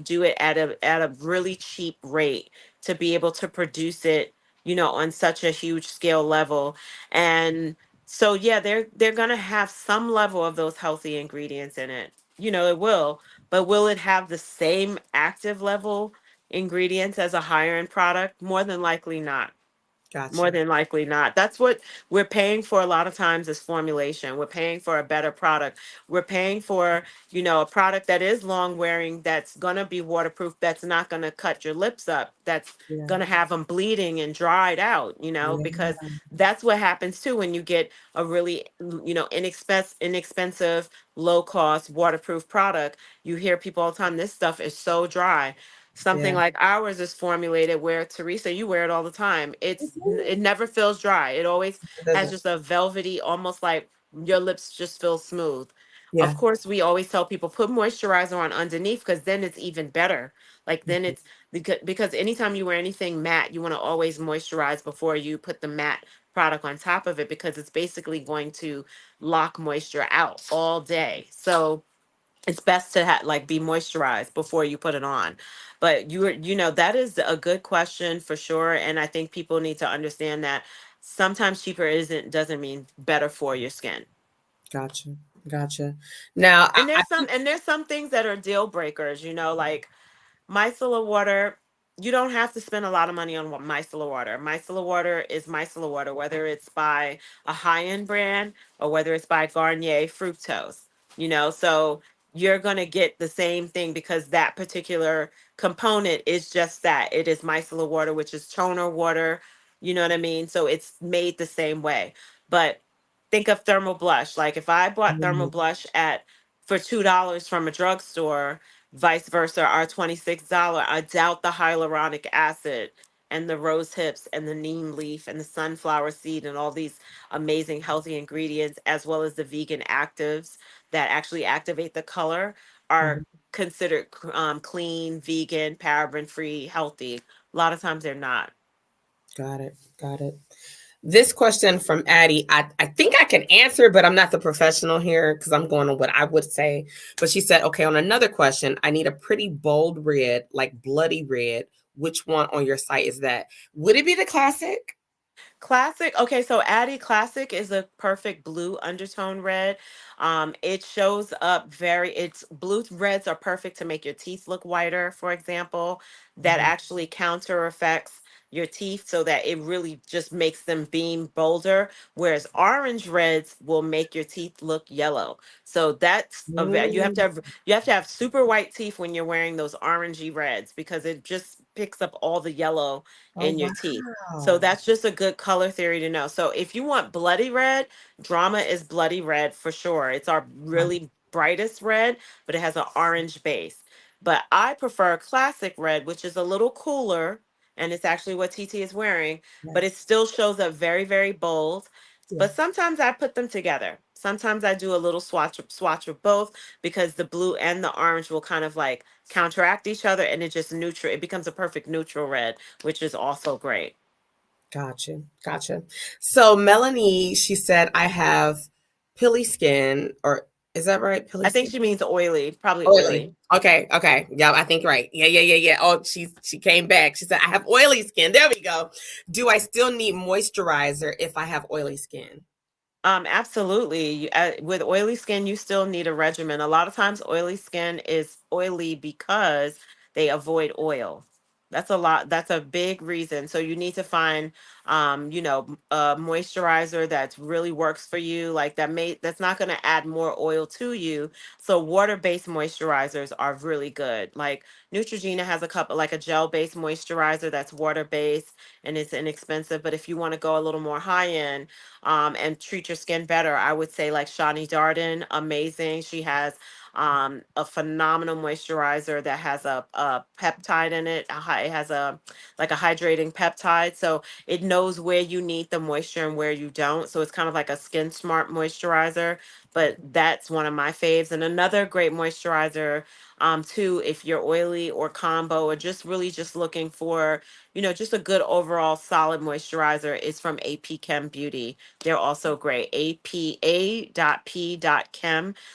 do it at a really cheap rate to be able to produce it, on such a huge scale level. And so yeah, they're gonna have some level of those healthy ingredients in it. It will, but will it have the same active level ingredients as a higher end product? More than likely not. More Gotcha. than likely not. That's what we're paying for a lot of times, is formulation. We're paying for a better product. We're paying for, a product that is long wearing, that's going to be waterproof, that's not going to cut your lips up, that's Yeah. going to have them bleeding and dried out, Yeah. because that's what happens too when you get a really, inexpensive, low cost, waterproof product. You hear people all the time, this stuff is so dry. Yeah. Something like ours is formulated where, Teresa, you wear it all the time. It never feels dry. It always It has doesn't. just a velvety, almost like your lips just feel smooth. Of Yeah. course, we always tell people put moisturizer on underneath, because then it's even better. Like then Mhm. it's because anytime you wear anything matte, you want to always moisturize before you put the matte product on top of it, because it's basically going to lock moisture out all day. So it's best to like be moisturized before you put it on. But that is a good question for sure, and I think people need to understand that sometimes cheaper isn't doesn't mean better for your skin. Gotcha. Gotcha. Now, And I there's some things that are deal breakers, like micellar water. You don't have to spend a lot of money on micellar water. Micellar water is micellar water, whether it's by a high-end brand or whether it's by Garnier Fructose. So you're going to get the same thing because that particular component is just that. It is micellar water, which is toner water. You know what I mean? So it's made the same way. But think of thermal blush. Like if I bought thermal Mhm. blush at for $2 from a drugstore, vice versa, our $26, I doubt the hyaluronic acid and the rose hips and the neem leaf and the sunflower seed and all these amazing healthy ingredients, as well as the vegan actives that actually activate the color, are Mhm. considered clean, vegan, paraben free, healthy. A lot of times they're not. Got it. Got it. This question from Addie, I think I can answer, but I'm not the professional here because I'm going on what I would say. But she said, okay, on another question, I need a pretty bold red, like bloody red. Which one on your site is that? Would it be the classic? Classic. Okay, so Addy Classic is a perfect blue undertone red. It shows up its blue reds are perfect to make your teeth look whiter, for example. That Mhm. actually counter affects your teeth so that it really just makes them beam bolder. Whereas orange reds will make your teeth look yellow. So that's you have to Mm. have super white teeth when you're wearing those orangey reds because it just picks up all the yellow Oh, in your teeth. So wow. that's just a good color theory to know. So if you want bloody red, Drama is bloody red for sure. It's our really brightest red, but it has an orange base. But I prefer classic red, which is a little cooler, and it's actually what TT is wearing, but it Yes. still shows up very, very bold. But Yes. sometimes I put them together. Sometimes I do a little swatch of both because the blue and the orange will kind of like counteract each other and it becomes a perfect neutral red, which is also great. Gotcha. Gotcha. So Melanie, she said, I have pilly skin, or is that right? Pilly I think skin? she means oily, probably Oily. oily. Okay, okay. Yeah, I think right. Yeah, yeah, yeah, yeah. Oh, she came back. She said, I have oily skin. There we go. Do I still need moisturizer if I have oily skin? Absolutely. With oily skin, you still need a regimen. A lot of times, oily skin is oily because they avoid oil. That's a lot. That's a big reason. So you need to find, a moisturizer that really works for you. Like that's not going to add more oil to you. So water-based moisturizers are really good. Like Neutrogena has a couple, like a gel-based moisturizer that's water-based and it's inexpensive. But if you want to go a little more high-end, and treat your skin better, I would say like Shani Darden, amazing. She has a phenomenal moisturizer that has a peptide in it. It has a like a hydrating peptide, so it knows where you need the moisture and where you don't. So it's kind of like a skin smart moisturizer. But that's one of my faves. And another great moisturizer, too, if you're oily or combo or just really just looking for, just a good overall solid moisturizer, is from AP Chem Beauty. They're also great. APA.P.Chem,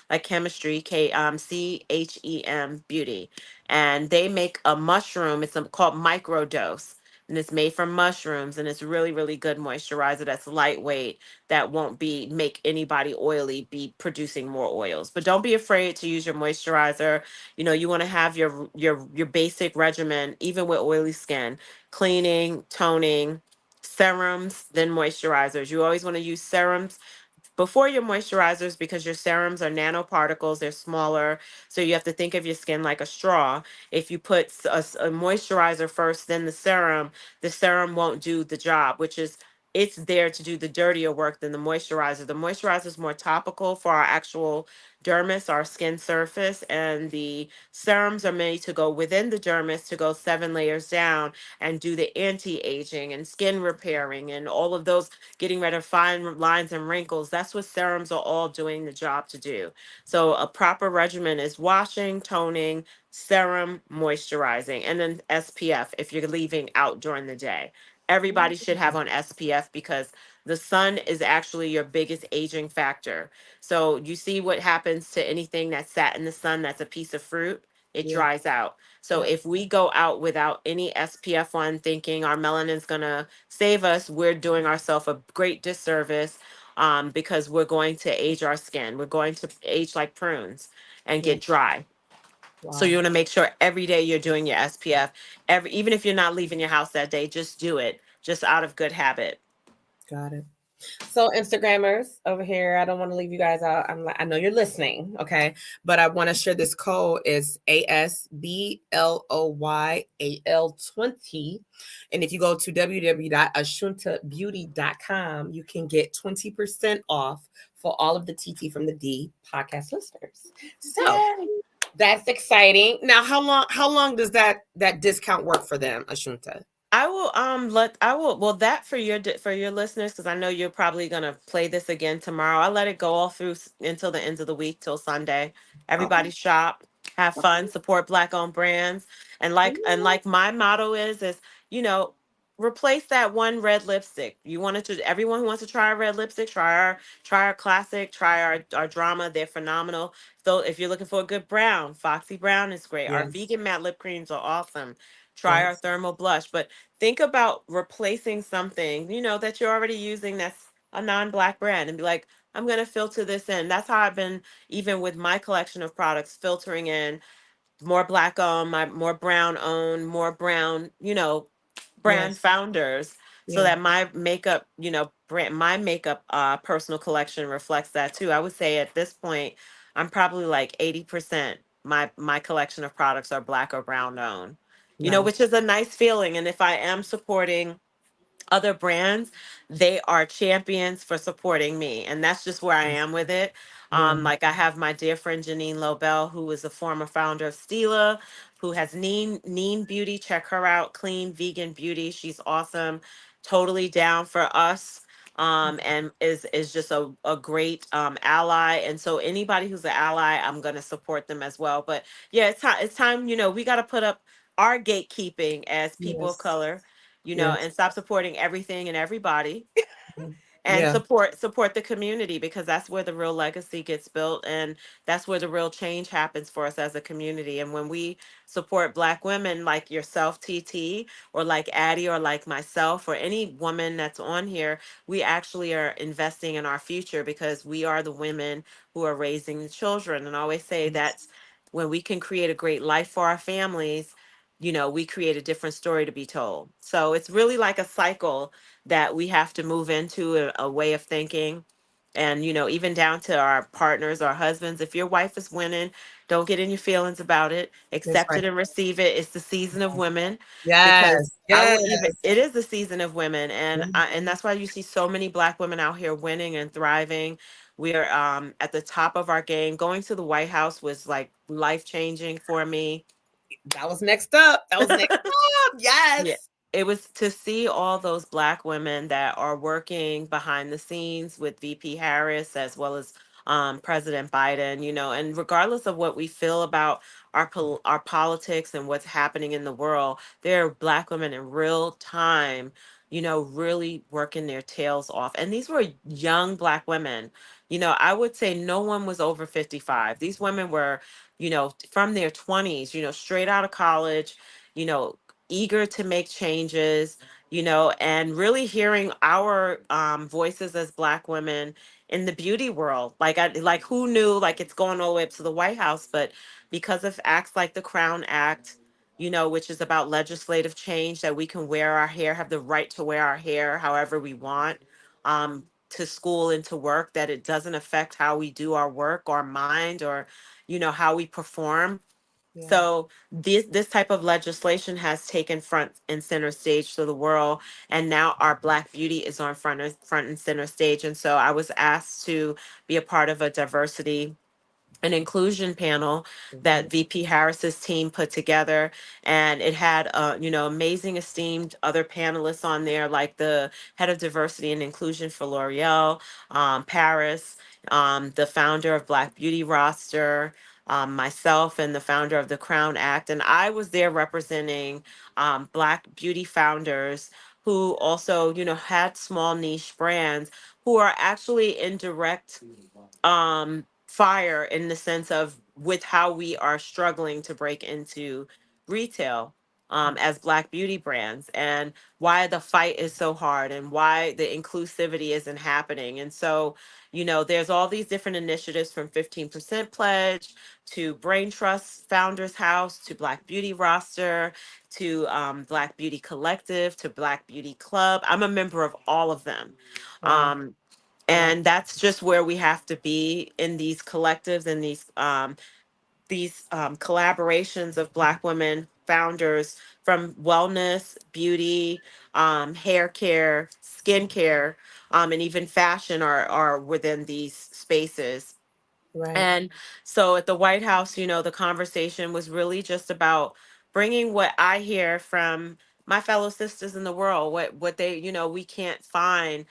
like chemistry, CHEM Beauty. And they make a mushroom, it's called microdose. And it's made from mushrooms and it's really, really good moisturizer that's lightweight, that won't make anybody oily be producing more oils. But don't be afraid to use your moisturizer. You want to have your basic regimen, even with oily skin: cleaning, toning, serums, then moisturizers. You always want to use serums before your moisturizers because your serums are nanoparticles, they're smaller. So you have to think of your skin like a straw. If you put a moisturizer first, then the serum won't do the job, which is it's there to do the dirtier work than the moisturizer. The moisturizer is more topical for our actual dermis, our skin surface, and the serums are made to go within the dermis to go 7 layers down and do the anti-aging and skin repairing and all of those, getting rid of fine lines and wrinkles. That's what serums are all doing the job to do. So a proper regimen is washing, toning, serum, moisturizing, and then SPF if you're leaving out during the day. Everybody should have on SPF because the sun is actually your biggest aging factor. So you see what happens to anything that sat in the sun that's a piece of fruit. it Yeah. dries out. So Yeah. if we go out without any SPF on thinking our melanin's gonna save us, we're doing ourselves a great disservice, because we're going to age our skin. We're going to age like prunes and Yeah. get dry. So Wow. you want to make sure every day you're doing your SPF. Even if you're not leaving your house that day, just do it, just out of good habit. Got it. So Instagrammers over here, I don't want to leave you guys out. I know you're listening, okay? But I want to share this code is ASBLOYAL20. And if you go to www.ashuntabeauty.com, you can get 20% off for all of the TT from the D podcast listeners. So Yay. that's exciting. Now, how long does that discount work for them, Ashunta? I will let I will well that for for your listeners, because I know you're probably gonna play this again tomorrow. I let it go all through until the end of the week, till Sunday. Okay. Everybody shop, have fun, support black owned brands, and like my motto is you know replace that one red lipstick. You wanted to Everyone who wants to try a red lipstick, try our classic, try our drama. They're phenomenal. So if you're looking for a good brown, Foxy Brown is great. Our Yes. vegan matte lip creams are awesome. Try our Yes. thermal blush, but think about replacing something, that you're already using that's a non-black brand, and be like, I'm going to filter this in. That's how I've been, even with my collection of products, filtering in more black owned, my more brown owned, more brown, brand Yes. founders, so Yeah. that my makeup, my makeup personal collection reflects that too. I would say at this point, I'm probably like 80% my collection of products are black or brown owned. Nice. Which is a nice feeling. And if I am supporting other brands, they are champions for supporting me. And that's just where I am with it. Yeah. Like I have my dear friend Janine Lobel, who is a former founder of Stila, who has Neen Beauty. Check her out. Clean vegan beauty. She's awesome. Totally down for us. And is just a great ally. And so anybody who's an ally, I'm gonna support them as well. But yeah, it's time, we gotta put up our gatekeeping as people of Yes. color, Yes. and stop supporting everything and everybody, and Yeah. support the community, because that's where the real legacy gets built, and that's where the real change happens for us as a community. And when we support black women like yourself, TT, or like Addie, or like myself, or any woman that's on here, we actually are investing in our future, because we are the women who are raising the children. And I always say Yes. that's when we can create a great life for our families, we create a different story to be told. So it's really like a cycle that we have to move into, a way of thinking. And, even down to our partners, our husbands. If your wife is winning, don't get in your feelings about it. That's Accept right. it and receive it. It's the season of women, because Yes. I Yes. will even, it is the season of women. And Mhm. that's why you see so many black women out here winning and thriving. We are at the top of our game. Going to the White House was like life changing for me. That was next up. That was next up. Yeah, Yes. it was to see all those black women that are working behind the scenes with VP Harris, as well as President Biden, and regardless of what we feel about our politics and what's happening in the world, there are black women in real time, really working their tails off. And these were young black women. I would say no one was over 55. These women were, from their 20s, straight out of college, you know, eager to make changes, and really hearing our voices as black women in the beauty world. Like who knew, like it's going all the way up to the White House, but because of acts like the Crown Act, which is about legislative change, that we can wear our hair, have the right to wear our hair however we want, to school and to work, that it doesn't affect how we do our work, our mind, or how we perform. Yeah. So this type of legislation has taken front and center stage to the world, and now our Black beauty is on front and center stage. And so I was asked to be a part of a diversity an inclusion panel Mhm. that VP Harris's team put together, and it had amazing esteemed other panelists on there, like the head of diversity and inclusion for L'Oreal, Paris, the founder of Black Beauty Roster, myself, and the founder of the Crown Act. And I was there representing Black beauty founders who also had small niche brands, who are actually in direct fire in the sense of with how we are struggling to break into retail as Black beauty brands, and why the fight is so hard and why the inclusivity isn't happening. And so, there's all these different initiatives, from 15% pledge to Brain Trust Founders House to Black Beauty Roster to Black Beauty Collective to Black Beauty Club. I'm a member of all of them. Wow. And that's just where we have to be in these collectives and these collaborations of Black women founders, from wellness, beauty, hair care, skincare, and even fashion are within these spaces. Right. And so at the White House, the conversation was really just about bringing what I hear from my fellow sisters in the world, what they, we can't find.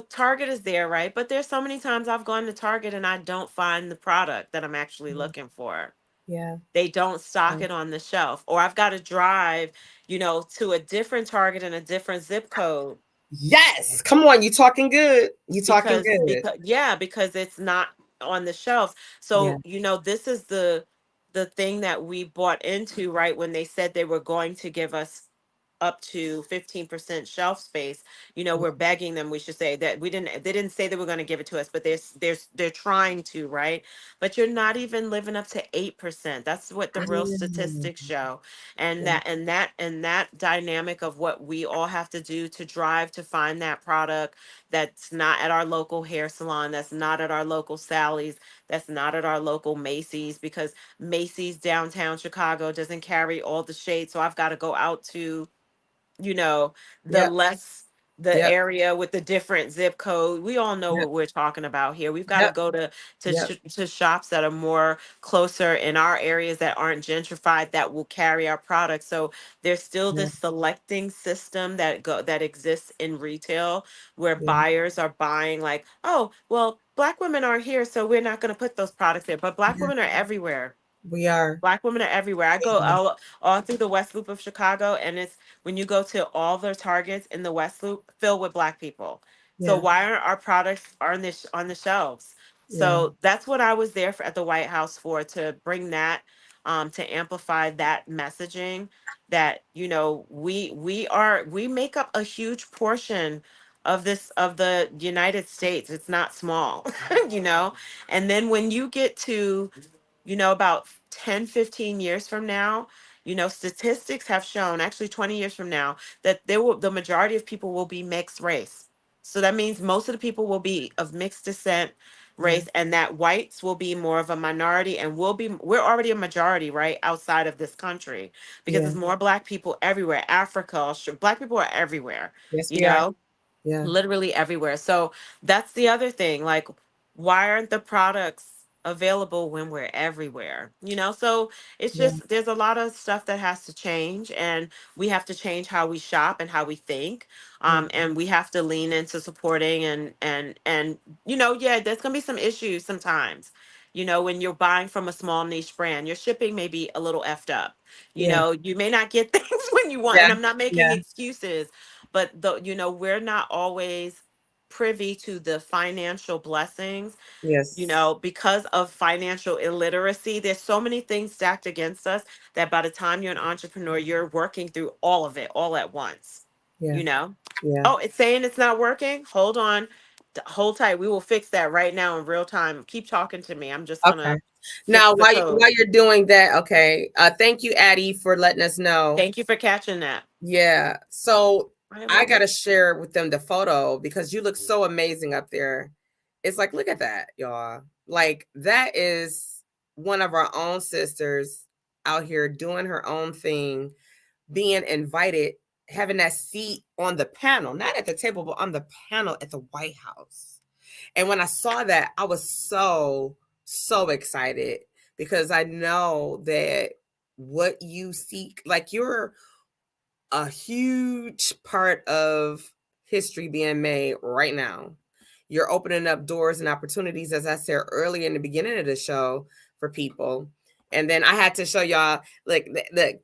Target is there, right? But there's so many times I've gone to Target and I don't find the product that I'm actually Yeah. looking for. Yeah. They don't stock it on the shelf. Or I've got to drive, to a different Target in a different zip code Yes. Come on. You talking good. You talking because good. because yeah, because it's not on the shelves. Yeah. So this is the thing that we bought into, right, when they said they were going to give us up to 15% shelf space. We're begging them, we should say, that they didn't say they were going to give it to us, but they're trying to, right? But you're not even living up to 8%. That's what the real Mm. statistics show. And Yeah. that dynamic of what we all have to do to drive to find that product that's not at our local hair salon, that's not at our local Sally's, that's not at our local Macy's, because Macy's downtown Chicago doesn't carry all the shade. So I've got to go out to, you know, the Yep. less the Yep. area with the different zip code. We all know Yep. what we're talking about here. We've got to Yep. go Yep. to shops that are more closer in our areas, that aren't gentrified, that will carry our products. So there's still Yeah. this selecting system that exists in retail, where Yeah. buyers are buying, like, oh, well, Black women are here, so we're not going to put those products there. But Black Yeah. women are everywhere. We are. Black women are everywhere. I go Yeah. all through the West Loop of Chicago, and it's when you go to all the Targets in the West Loop filled with Black people. So Yeah. why aren't our products on the shelves? Yeah. So that's what I was there for at the White House for, to bring that, to amplify that messaging, that we make up a huge portion of the United States. It's not small, you know. And then when you get to, about 10, 15 years from now, statistics have shown, actually 20 years from now, that the majority of people will be mixed race. So that means most of the people will be of mixed descent Yeah. race, and that whites will be more of a minority, and we're already a majority, right, outside of this country, because Yeah. there's more Black people everywhere. Africa, Black people are everywhere, Yes, you we are. know Yeah. literally everywhere. So that's the other thing. Like, why aren't the products available when we're everywhere? So it's Yeah. just, there's a lot of stuff that has to change, and we have to change how we shop and how we think. Yeah. And we have to lean into supporting, and yeah, there's gonna be some issues sometimes. When you're buying from a small niche brand, your shipping may be a little effed up. Yeah. You may not get things when you want, Yeah. and I'm not making Yeah. excuses, but we're not always privy to the financial blessings, Yes. because of financial illiteracy. There's so many things stacked against us, that by the time you're an entrepreneur, you're working through all of it all at once Yeah. you know Yeah. Oh, it's saying it's not working. Hold on. Hold tight. We will fix that right now in real time. Keep talking to me. I'm just Okay. gonna fix Now, the while code. you're doing that, okay. Thank you, Addie, for letting us know. Thank you for catching that. Yeah. So I I will. gotta share with them the photo because you look so amazing up there. It's like, look at that, y'all. Like, that is one of our own sisters out here doing her own thing, being invited, having that seat on the panel, not at the table, but on the panel at the White House. And when I saw that, I was so, so excited because I know that what you seek, like, you're a huge part of history being made right now. You're opening up doors and opportunities, as I said earlier in the beginning of the show, for people. And then I had to show y'all, look,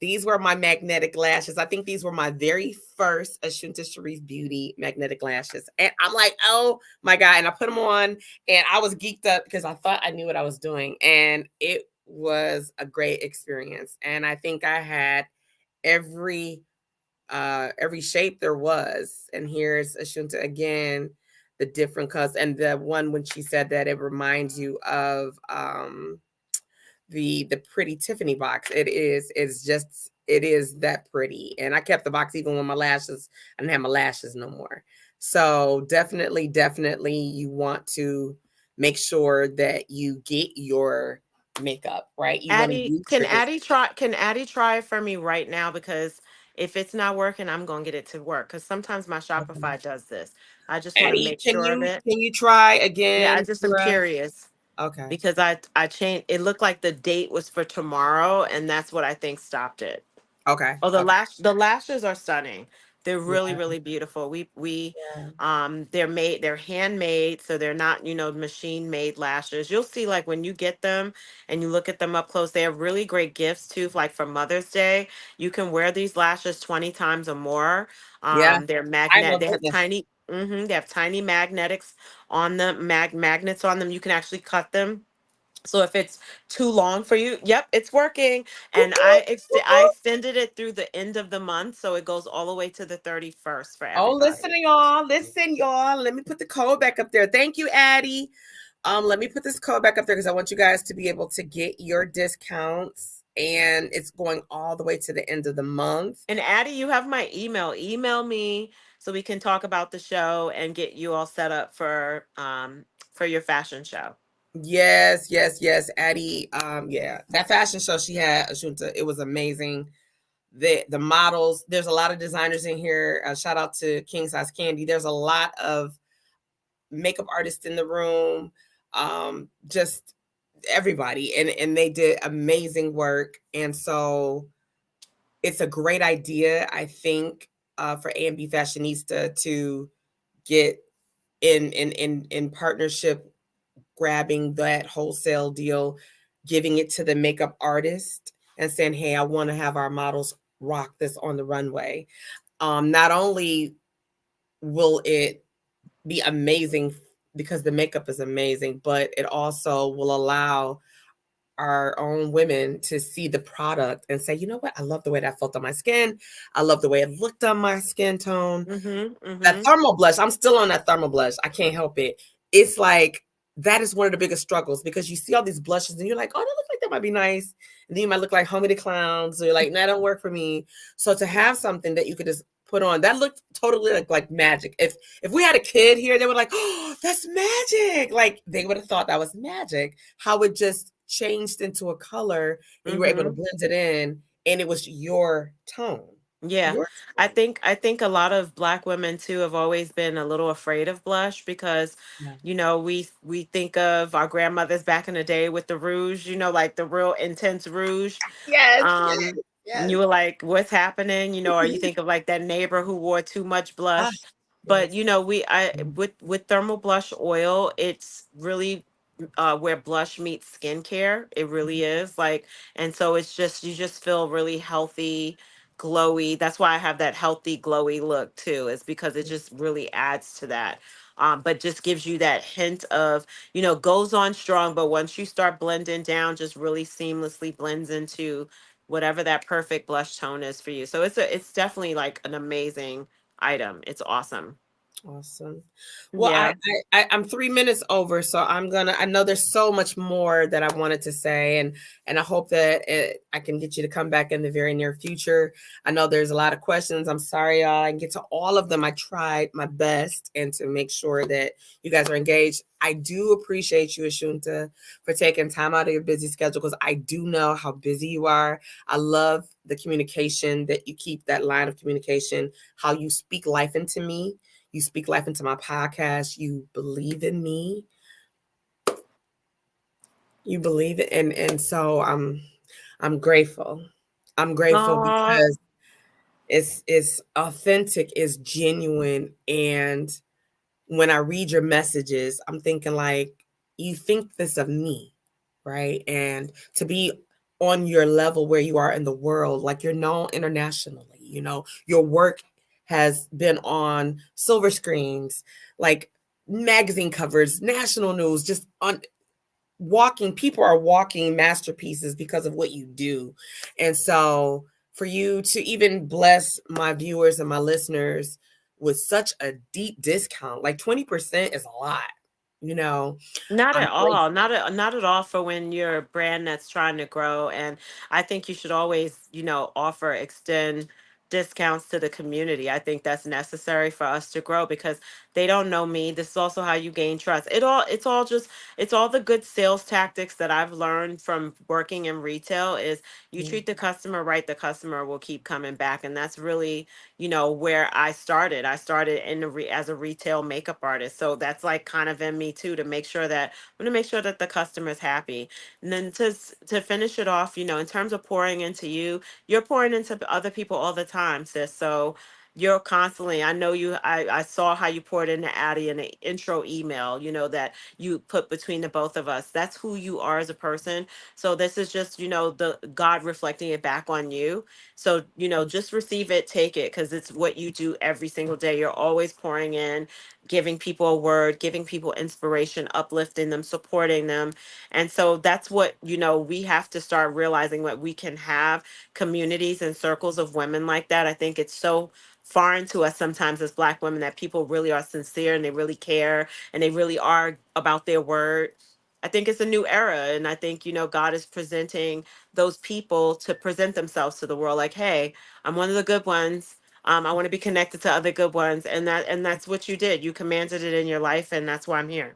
these were my magnetic lashes. I think these were my very first Ashunta Sheriff Beauty magnetic lashes. And I'm like, oh my God. And I put them on and I was geeked up because I thought I knew what I was doing. And it was a great experience. And I think I had every shape there was. And here's Ashunta again, the different colors. And the one when she said that it reminds you of the pretty Tiffany box. It is that pretty. And I kept the box even when my lashes, I didn't have my lashes no more. So definitely you want to make sure that you get your makeup right. You want to Addie, use your dis- Can Addie try it for me right now? Because if it's not working, I'm gonna get it to work. Because sometimes my Okay. Shopify does this. I just want to Addie, make sure of it. can you try Yeah, I again just am for us? curious Okay. because I changed. It looked like the date was for tomorrow, and that's what I think stopped it. Okay. Oh, Okay. the lashes are stunning. They're really, Yeah. really beautiful. We Yeah. they're handmade, so they're not, machine made lashes. You'll see like when you get them and you look at them up close, they have really great gifts too, like for Mother's Day. You can wear these lashes 20 times or more. Yeah. They're I know they have business. they have tiny magnetics on them, magnets on them. You can actually cut them, so if it's too long for you, yep, it's working. And I extended it through the end of the month, so it goes all the way to the 31st for Oh, everybody. listen, y'all. Let me put the code back up there. Thank you, Addie. Let me put this code back up there because I want you guys to be able to get your discounts, and it's going all the way to the end of the month. And Addie, you have my email. Email me so we can talk about the show and get you all set up for your fashion show. Yes, Addie. Yeah, that fashion show she had, Ashunta, it was amazing. The models. There's a lot of designers in here. Shout out to King Size Candy. There's a lot of makeup artists in the room. Just everybody, and they did amazing work. And so it's a great idea, I think, for A&B Fashionista to get in partnership, grabbing that wholesale deal, giving it to the makeup artist and saying, hey, I want to have our models rock this on the runway. Not only will it be amazing because the makeup is amazing, but it also will allow our own women to see the product and say, you know what, I love the way that felt on my skin. I love the way it looked on my skin tone. Mm-hmm. That Mm-hmm. thermal blush, I'm still on that thermal blush. I can't help it. It's like that is one of the biggest struggles because you see all these blushes and you're like, oh, that looks like that might be nice. And then you might look like Homie the Clown. So you're like, that don't work for me. So to have something that you could just put on, that looked totally like magic. If we had a kid here, they were like, oh, that's magic. Like they would have thought that was magic. How it just changed into a color and you were able to Mm-hmm. blend it in and it was your tone. Yeah. Your tone. I think a lot of Black women too have always been a little afraid of blush because Yeah. we think of our grandmothers back in the day with the rouge, like the real intense rouge. Yes, Um yes. you were like, what's happening? Or you think of like that neighbor who wore too much Ah, blush. But yes. we I with thermal blush oil, it's really where blush meets skincare. It really is like, and so it's just you just feel really healthy, glowy. That's why I have that healthy, glowy look too. Is because it just really adds to that. But just gives you that hint of, goes on strong, but once you start blending down, just really seamlessly blends into whatever that perfect blush tone is for you. So it's definitely like an amazing item. It's awesome. Awesome. Well, Yeah. I'm 3 minutes over, so I know there's so much more that I wanted to say, and I hope that I can get you to come back in the very near future. I know there's a lot of questions. I'm sorry, y'all. I can get to all of them. I tried my best and to make sure that you guys are engaged. I do appreciate you, Ashunta, for taking time out of your busy schedule because I do know how busy you are. I love the communication that you keep, that line of communication, how you speak life into me. You speak life into my podcast. You believe in me. You believe it. And so I'm grateful. I'm grateful Oh, because it's authentic, it's genuine. And when I read your messages, I'm thinking like, you think this of me, right? And to be on your level where you are in the world. Like, you're known internationally, your work has been on silver screens, like magazine covers, national news, just on people are walking masterpieces because of what you do. And so for you to even bless my viewers and my listeners with such a deep discount, like 20% is a lot, Not I'm at all. Not at all for when you're a brand that's trying to grow. And I think you should always, offer, extend discounts to the community. I think that's necessary for us to grow because they don't know me. This is also how you gain trust. It's all the good sales tactics that I've learned from working in retail is you treat the customer right, the customer will keep coming back. And that's really, where I started. I started as a retail makeup artist. So that's like kind of in me too, to make sure that I'm going to make sure that the customer's happy. And then to finish it off, in terms of pouring into you, you're pouring into other people all the time, sis. So you're constantly, I know I saw how you poured into Addie in the intro email, that you put between the both of us. That's who you are as a person. So this is just, the God reflecting it back on you. So, just receive it, take it, because it's what you do every single day. You're always pouring in, giving people a word, giving people inspiration, uplifting them, supporting them. And so that's what, we have to start realizing that we can have communities and circles of women like that. I think it's so foreign to us sometimes as Black women that people really are sincere and they really care and they really are about their word. I think it's a new era. And I think, God is presenting those people to present themselves to the world like, hey, I'm one of the good ones. I want to be connected to other good ones. And that's what you did. You commanded it in your life, and that's why I'm here.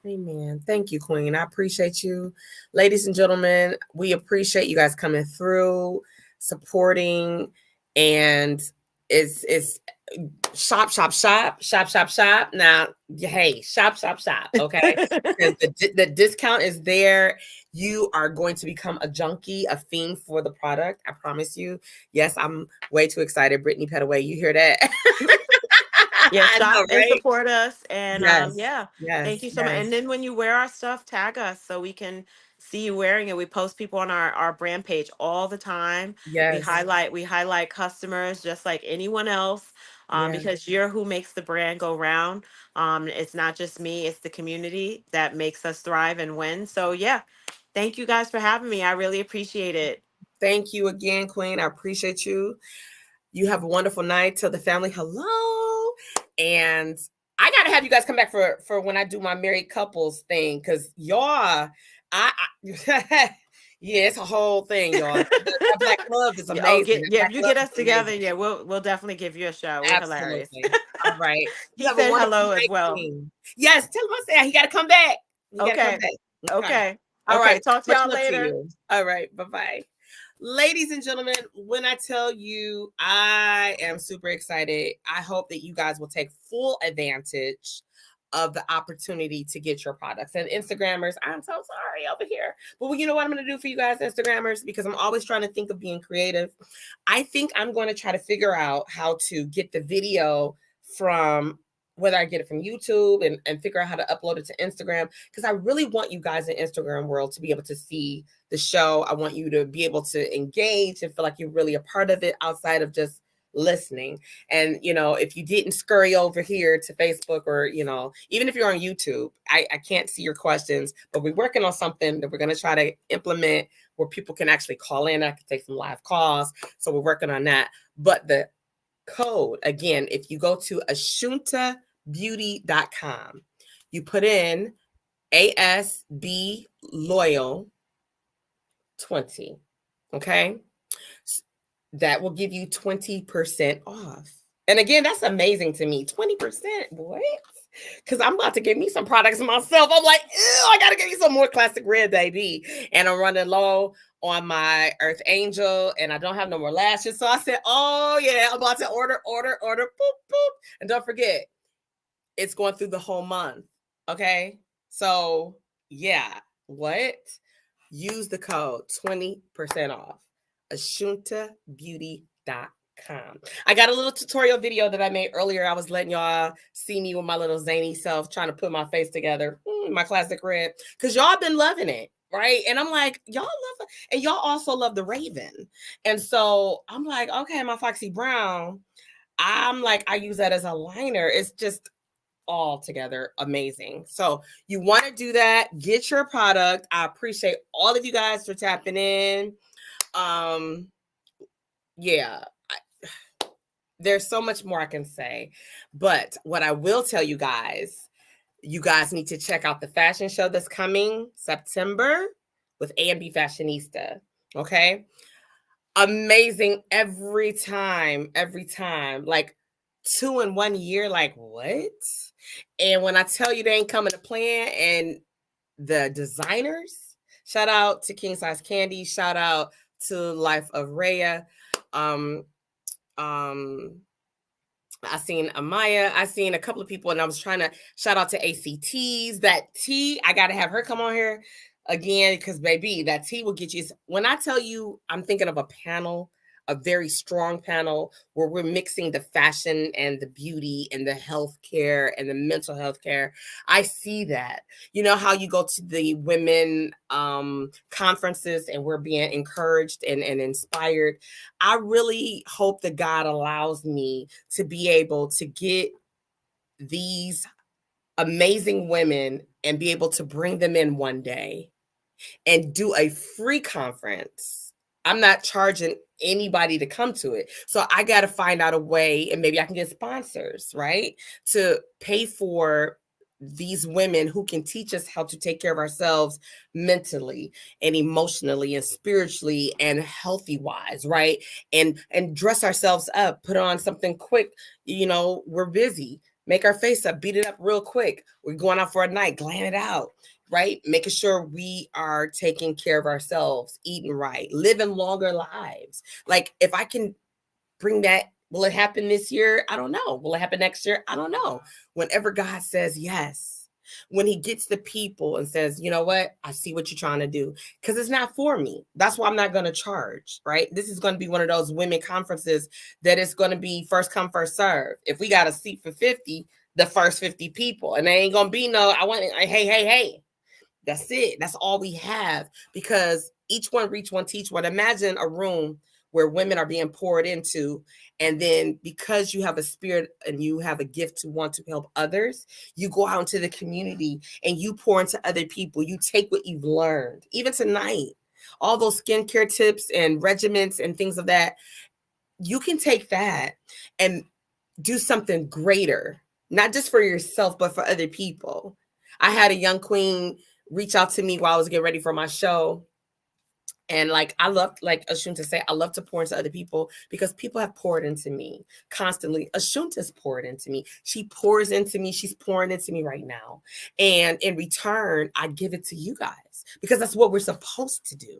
Amen. Thank you, Queen. I appreciate you. Ladies and gentlemen, we appreciate you guys coming through, supporting, and it's shop, shop, shop, shop, shop, shop. Now, hey, shop, shop, shop. Okay. Because the discount is there. You are going to become a junkie, a fiend for the product. I promise you. Yes, I'm way too excited. Brittany Petaway, you hear that? Yeah, I know, shop and right? support us. And Yes, yeah, thank yes, you so much. yes, And then when you wear our stuff, tag us so we can see you wearing it. We post people on our brand page all the time. We yes, highlight customers just like anyone else. yeah. Because you're who makes the brand go round. It's not just me, it's the community that makes us thrive and win. So yeah, thank you guys for having me. I really appreciate it. Thank you again, Queen. I appreciate you. You have a wonderful night. Tell the family hello. And I gotta have you guys come back for when I do my married couples thing, because y'all, I yeah, it's a whole thing, y'all. That Black Love is Yeah, oh, amazing. That if Black you Love get us is together, amazing. yeah, we'll definitely give you a show. We're hilarious. Absolutely. All right. You He have a said wonderful hello as night, well. Queen. Yes, tell him I said he gotta come back. He gotta come Okay. back. Okay. Okay. All Okay. right. Talk to Much y'all love to later. you. All right. Bye-bye. Ladies and gentlemen, when I tell you I am super excited, I hope that you guys will take full advantage of the opportunity to get your products. And Instagrammers, I'm so sorry over here. But you know what I'm going to do for you guys, Instagrammers, because I'm always trying to think of being creative. I think I'm going to try to figure out how to get the video from whether I get it from YouTube and figure out how to upload it to Instagram, because I really want you guys in Instagram world to be able to see the show. I want you to be able to engage and feel like you're really a part of it outside of just listening. And, if you didn't scurry over here to Facebook or, even if you're on YouTube, I can't see your questions, but we're working on something that we're going to try to implement where people can actually call in. I can take some live calls. So we're working on that. But the code, again, if you go to ashuntabeauty.com, you put in ASB loyal 20. Okay. That will give you 20% off. And again, that's amazing to me. 20%. What? Because I'm about to get me some products myself. I'm like, ew, I got to get you some more classic red, baby. And I'm running low on my Earth Angel and I don't have no more lashes. So I said, oh, yeah, I'm about to order, boop, boop. And don't forget, it's going through the whole month. Okay. So, yeah, what? Use the code 20% off. AshuntaBeauty.com. I got a little tutorial video that I made earlier. I was letting y'all see me with my little zany self trying to put my face together, my classic red, because y'all been loving it. right? And I'm like, y'all love it. And y'all also love the Raven. And so I'm like, okay, my Foxy Brown, I'm like, I use that as a liner. It's just all together amazing. So you want to do that, get your product. I appreciate all of you guys for tapping in. Yeah, there's so much more I can say, but what I will tell you guys need to check out the fashion show that's coming September with A&B Fashionista. Okay, amazing every time, like 2 in 1 year, like what? And when I tell you they ain't coming to plan, and the designers, shout out to King Size Candy, shout out to Life of Rhea. I seen Amaya, I seen a couple of people, and I was trying to shout out to ACTs. That T, I gotta have her come on here again, because baby, that T will get you. When I tell you, I'm thinking of a panel, a very strong panel where we're mixing the fashion and the beauty and the healthcare and the mental health care. I see that. You know how you go to the women conferences and we're being encouraged and inspired. I really hope that God allows me to be able to get these amazing women and be able to bring them in one day and do a free conference. I'm not charging anybody to come to it. So I got to find out a way, and maybe I can get sponsors, right? To pay for these women who can teach us how to take care of ourselves mentally and emotionally and spiritually and healthy wise, right? And dress ourselves up, put on something quick. You know, we're busy. Make our face up, beat it up real quick. We're going out for a night, glam it out, right? Making sure we are taking care of ourselves, eating right, living longer lives. Like if I can bring that, will it happen this year? I don't know. Will it happen next year? I don't know. Whenever God says yes, when he gets the people and says, you know what, I see what you're trying to do, because it's not for me. That's why I'm not going to charge, right? This is going to be one of those women conferences that is going to be first come, first serve. If we got a seat for 50, the first 50 people, and they ain't going to be no, hey. That's it. That's all we have, because each one reach one, teach one. Imagine a room where women are being poured into, and then because you have a spirit and you have a gift to want to help others, you go out into the community and you pour into other people. You take what you've learned, even tonight, all those skincare tips and regimens and things of that. You can take that and do something greater, not just for yourself, but for other people. I had a young queen reach out to me while I was getting ready for my show. And like, I love, like Ashunta say, I love to pour into other people because people have poured into me constantly. Ashunta's poured into me. She pours into me. She's pouring into me right now. And in return, I give it to you guys because that's what we're supposed to do.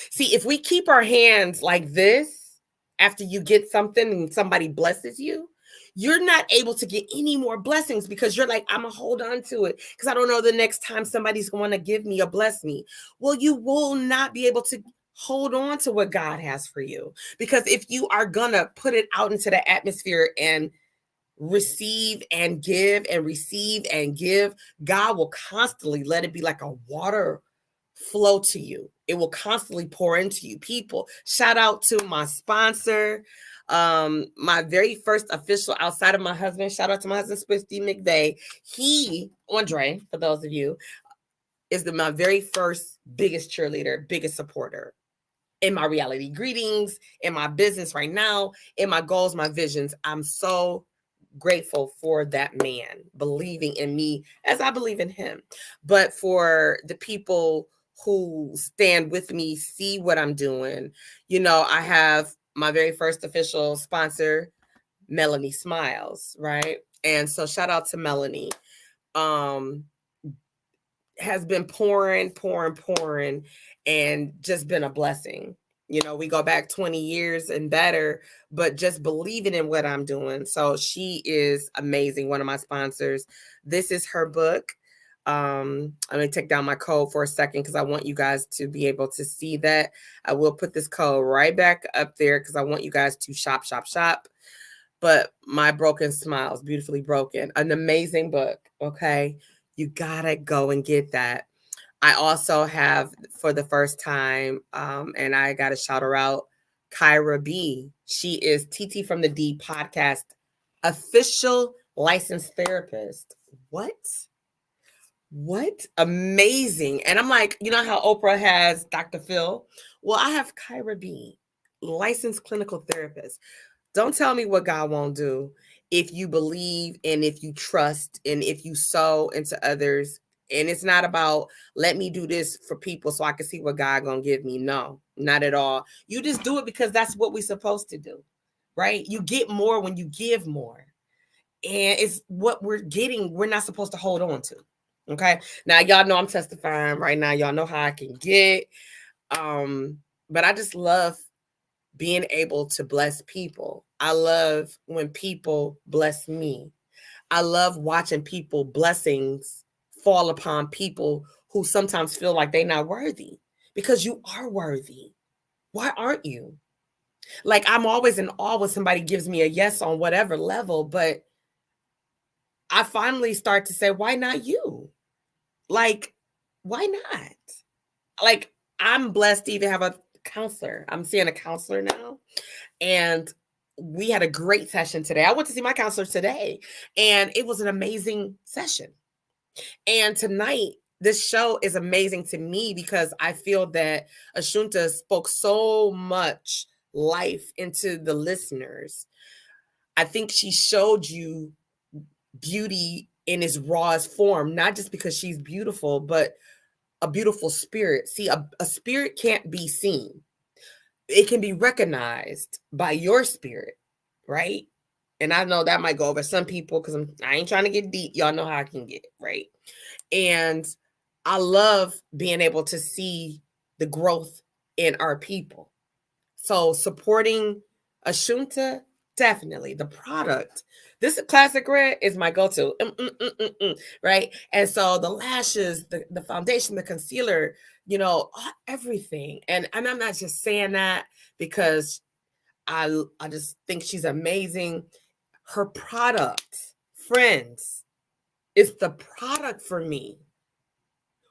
See, if we keep our hands like this after you get something and somebody blesses you, you're not able to get any more blessings because you're like, I'm going to hold on to it because I don't know the next time somebody's going to give me or bless me. Well, you will not be able to hold on to what God has for you, because if you are going to put it out into the atmosphere and receive and give and receive and give, God will constantly let it be like a water flow to you. It will constantly pour into you. People, shout out to my sponsor, my very first official outside of my husband. Shout out to my husband, Swifty McVeigh. He, Andre, for those of you, is my very first biggest cheerleader, biggest supporter in my reality greetings, in my business right now, in my goals, my visions. I'm so grateful for that man believing in me as I believe in him. But for the people who stand with me, see what I'm doing, you know, I have my very first official sponsor, Melanie Smiles, right? And so shout out to Melanie. Has been pouring, and just been a blessing. You know, we go back 20 years and better, but just believing in what I'm doing. So she is amazing. One of my sponsors. This is her book. I'm going to take down my code for a second because I want you guys to be able to see that. I will put this code right back up there because I want you guys to shop. But My Broken Smiles, Beautifully Broken, an amazing book. Okay. You gotta go and get that. I also have for the first time, and I got to shout her out, Kyra B. She is TT from the D podcast official licensed therapist. What? What? Amazing. And I'm like, you know how Oprah has Dr. Phil? Well, I have Kyra B, licensed clinical therapist. Don't tell me what God won't do if you believe and if you trust and if you sow into others. And it's not about let me do this for people so I can see what God gonna give me. No, not at all. You just do it because that's what we're supposed to do, right? You get more when you give more. And it's what we're getting, we're not supposed to hold on to. Okay. Now y'all know I'm testifying right now. Y'all know how I can get. But I just love being able to bless people. I love when people bless me. I love watching people blessings fall upon people who sometimes feel like they're not worthy, because you are worthy. Why aren't you? Like, I'm always in awe when somebody gives me a yes on whatever level, but I finally start to say, why not you? Like, why not? Like, I'm blessed to even have a counselor. I'm seeing a counselor now. And we had a great session today. I went to see my counselor today, and it was an amazing session. And tonight, this show is amazing to me because I feel that Ashunta spoke so much life into the listeners. I think she showed you beauty in its rawest form, not just because she's beautiful, but a beautiful spirit. See, a spirit can't be seen. It can be recognized by your spirit, right? And I know that might go over some people because I ain't trying to get deep. Y'all know how I can get, right? And I love being able to see the growth in our people. So supporting Ashunta, definitely. The product. This classic red is my go-to, right? And so the lashes, the foundation, the concealer, you know, everything. And I'm not just saying that because I just think she's amazing. Her product, friends, is the product for me.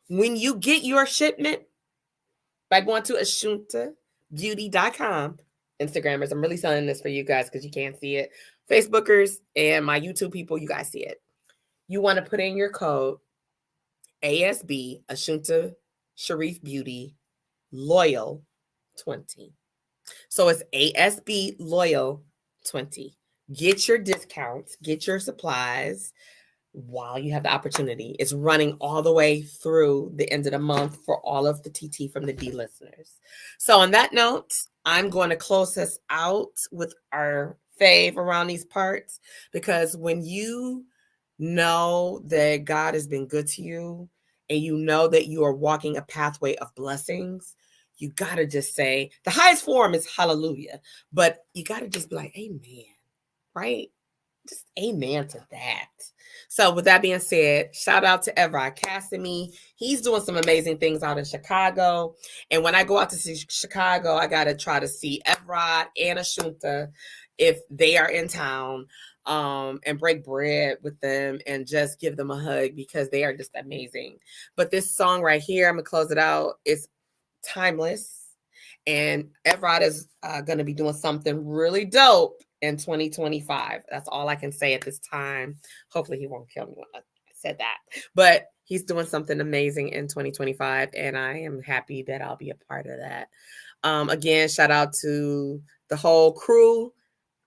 When you get your shipment by going to ashuntabeauty.com, Instagrammers, I'm really selling this for you guys because you can't see it. Facebookers and my YouTube people, you guys see it. You want to put in your code ASB, Ashunta Sheriff Beauty, Loyal 20. So it's ASB Loyal 20. Get your discounts, get your supplies while you have the opportunity. It's running all the way through the end of the month for all of the TT from the D listeners. So on that note, I'm going to close us out with our fave around these parts, because when you know that God has been good to you and you know that you are walking a pathway of blessings, you got to just say, the highest form is hallelujah, but you got to just be like, amen, right? Just amen to that. So with that being said, shout out to Evrod Cassimy. He's doing some amazing things out in Chicago. And when I go out to see Chicago, I got to try to see Evrod and Ashunta if they are in town, and break bread with them and just give them a hug because they are just amazing. But this song right here, I'm going to close it out. It's timeless. And Evrod is going to be doing something really dope in 2025. That's all I can say at this time. Hopefully he won't kill me when I said that. But he's doing something amazing in 2025, and I am happy that I'll be a part of that. Again, shout out to the whole crew,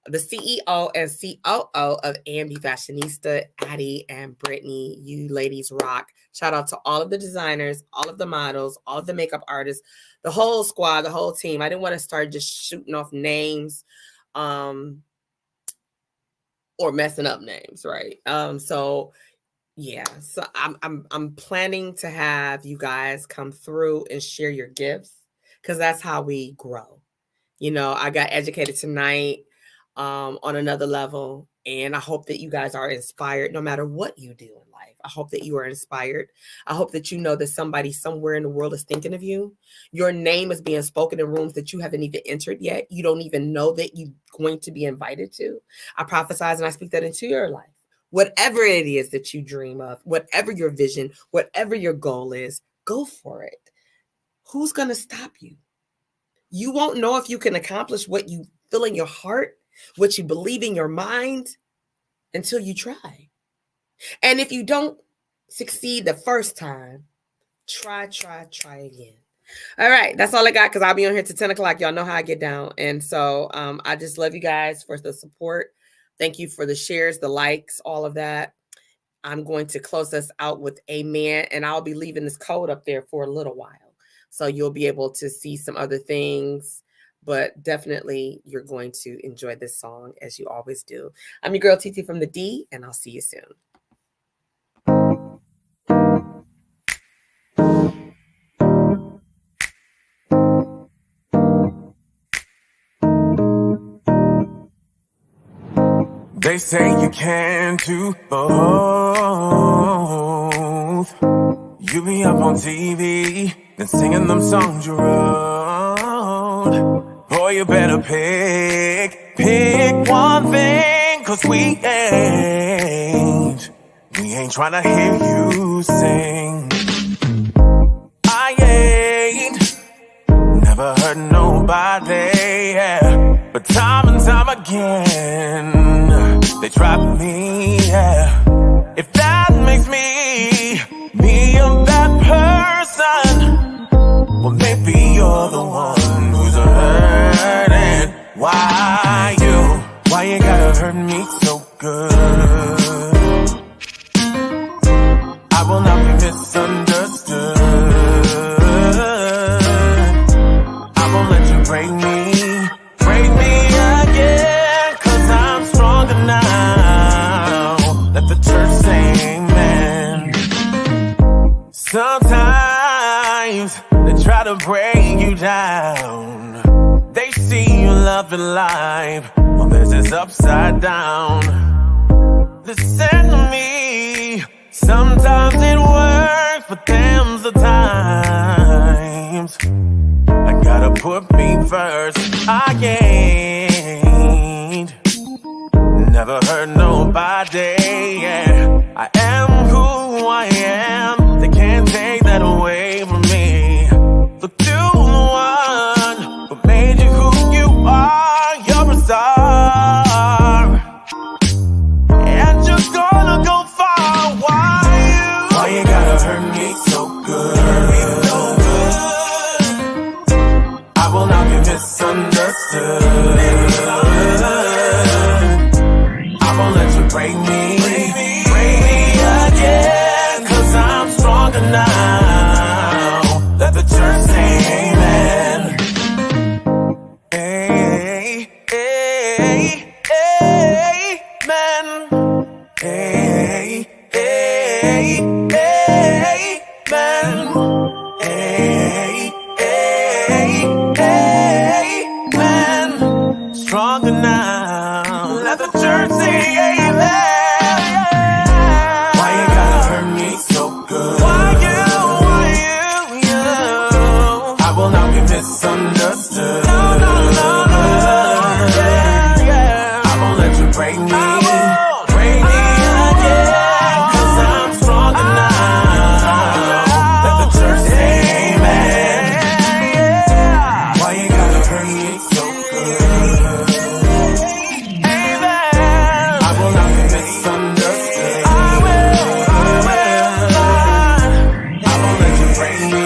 the CEO and COO of Emmy Fashionista, Addie and Brittany. You ladies rock. Shout out to all of the designers, all of the models, all of the makeup artists, the whole squad, the whole team. I didn't want to start just shooting off names or messing up names, right? So yeah, so I'm planning to have you guys come through and share your gifts, because that's how we grow. You know, I got educated tonight on another level, and I hope that you guys are inspired no matter what you do in life. I hope that you are inspired. I hope that you know that somebody somewhere in the world is thinking of you. Your name is being spoken in rooms that you haven't even entered yet. You don't even know that you're going to be invited to. I prophesize and I speak that into your life. Whatever it is that you dream of, whatever your vision, whatever your goal is, go for it. Who's going to stop you? You won't know if you can accomplish what you feel in your heart, what you believe in your mind, until you try. And if you don't succeed the first time, try again. All right, that's all I got, because I'll be on here till 10 o'clock. Y'all know how I get down. And so I just love you guys for the support. Thank you for the shares, the likes, all of that. I'm going to close us out with Amen, and I'll be leaving this code up there for a little while. So you'll be able to see some other things, but definitely you're going to enjoy this song as you always do. I'm your girl, TT from the D, and I'll see you soon. They say you can't do both. You be up on TV, then singing them songs you wrote. Boy, you better pick one thing, 'cause we ain't trying to hear you sing. I ain't never heard nobody, yeah, but time and time again they try me, yeah. If that makes me a bad person, well, maybe you're the one who's hurting. Why you gotta hurt me so good? I will not be misunderstood. I won't let you break me again, 'cause I'm stronger now. Let the church say amen. Sometimes they try to break you down. They see you loving life, well, this is upside down. Listen to me, sometimes it works, but them's the times I gotta put me first. I ain't never hurt nobody, yeah. I am who I am, they can't take that away from me. Look to the one who made you who you are, you're a star, and you're gonna go far. Why you gotta hurt me so good? I will not be misunderstood. I won't let you break me again, 'cause I'm stronger now. Let the church say amen. Hey, hey, amen. Hey, hey, amen. Hey, amen. Stronger now. Let the church say amen. Why you gotta hurt me so good? Why you? I will not be misunderstood. No. Yeah. I won't let you break me again, 'cause I'm stronger now. Let the church say amen. Why you gotta hurt me so good? Amen. I will not be misunderstood. I won't let you break me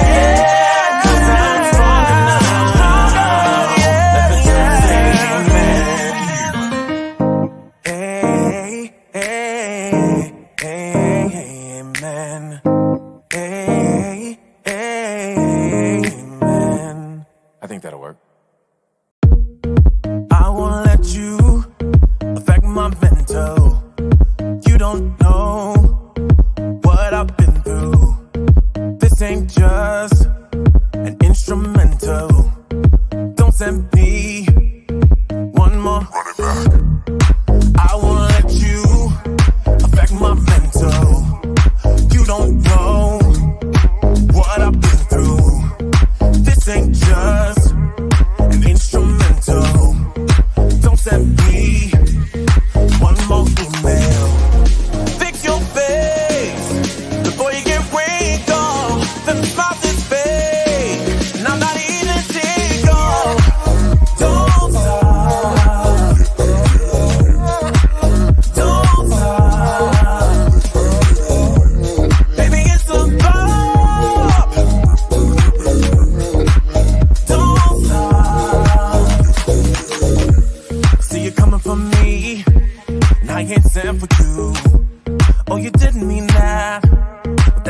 again, 'cause I'm stronger now. Let the church say amen. Hey, amen. Hey, amen. I think that'll work. I won't let you affect my mental. You don't know what I've been through. This ain't just an instrumental. Don't send me one more. Run it back. I won't let you affect my mental. You don't know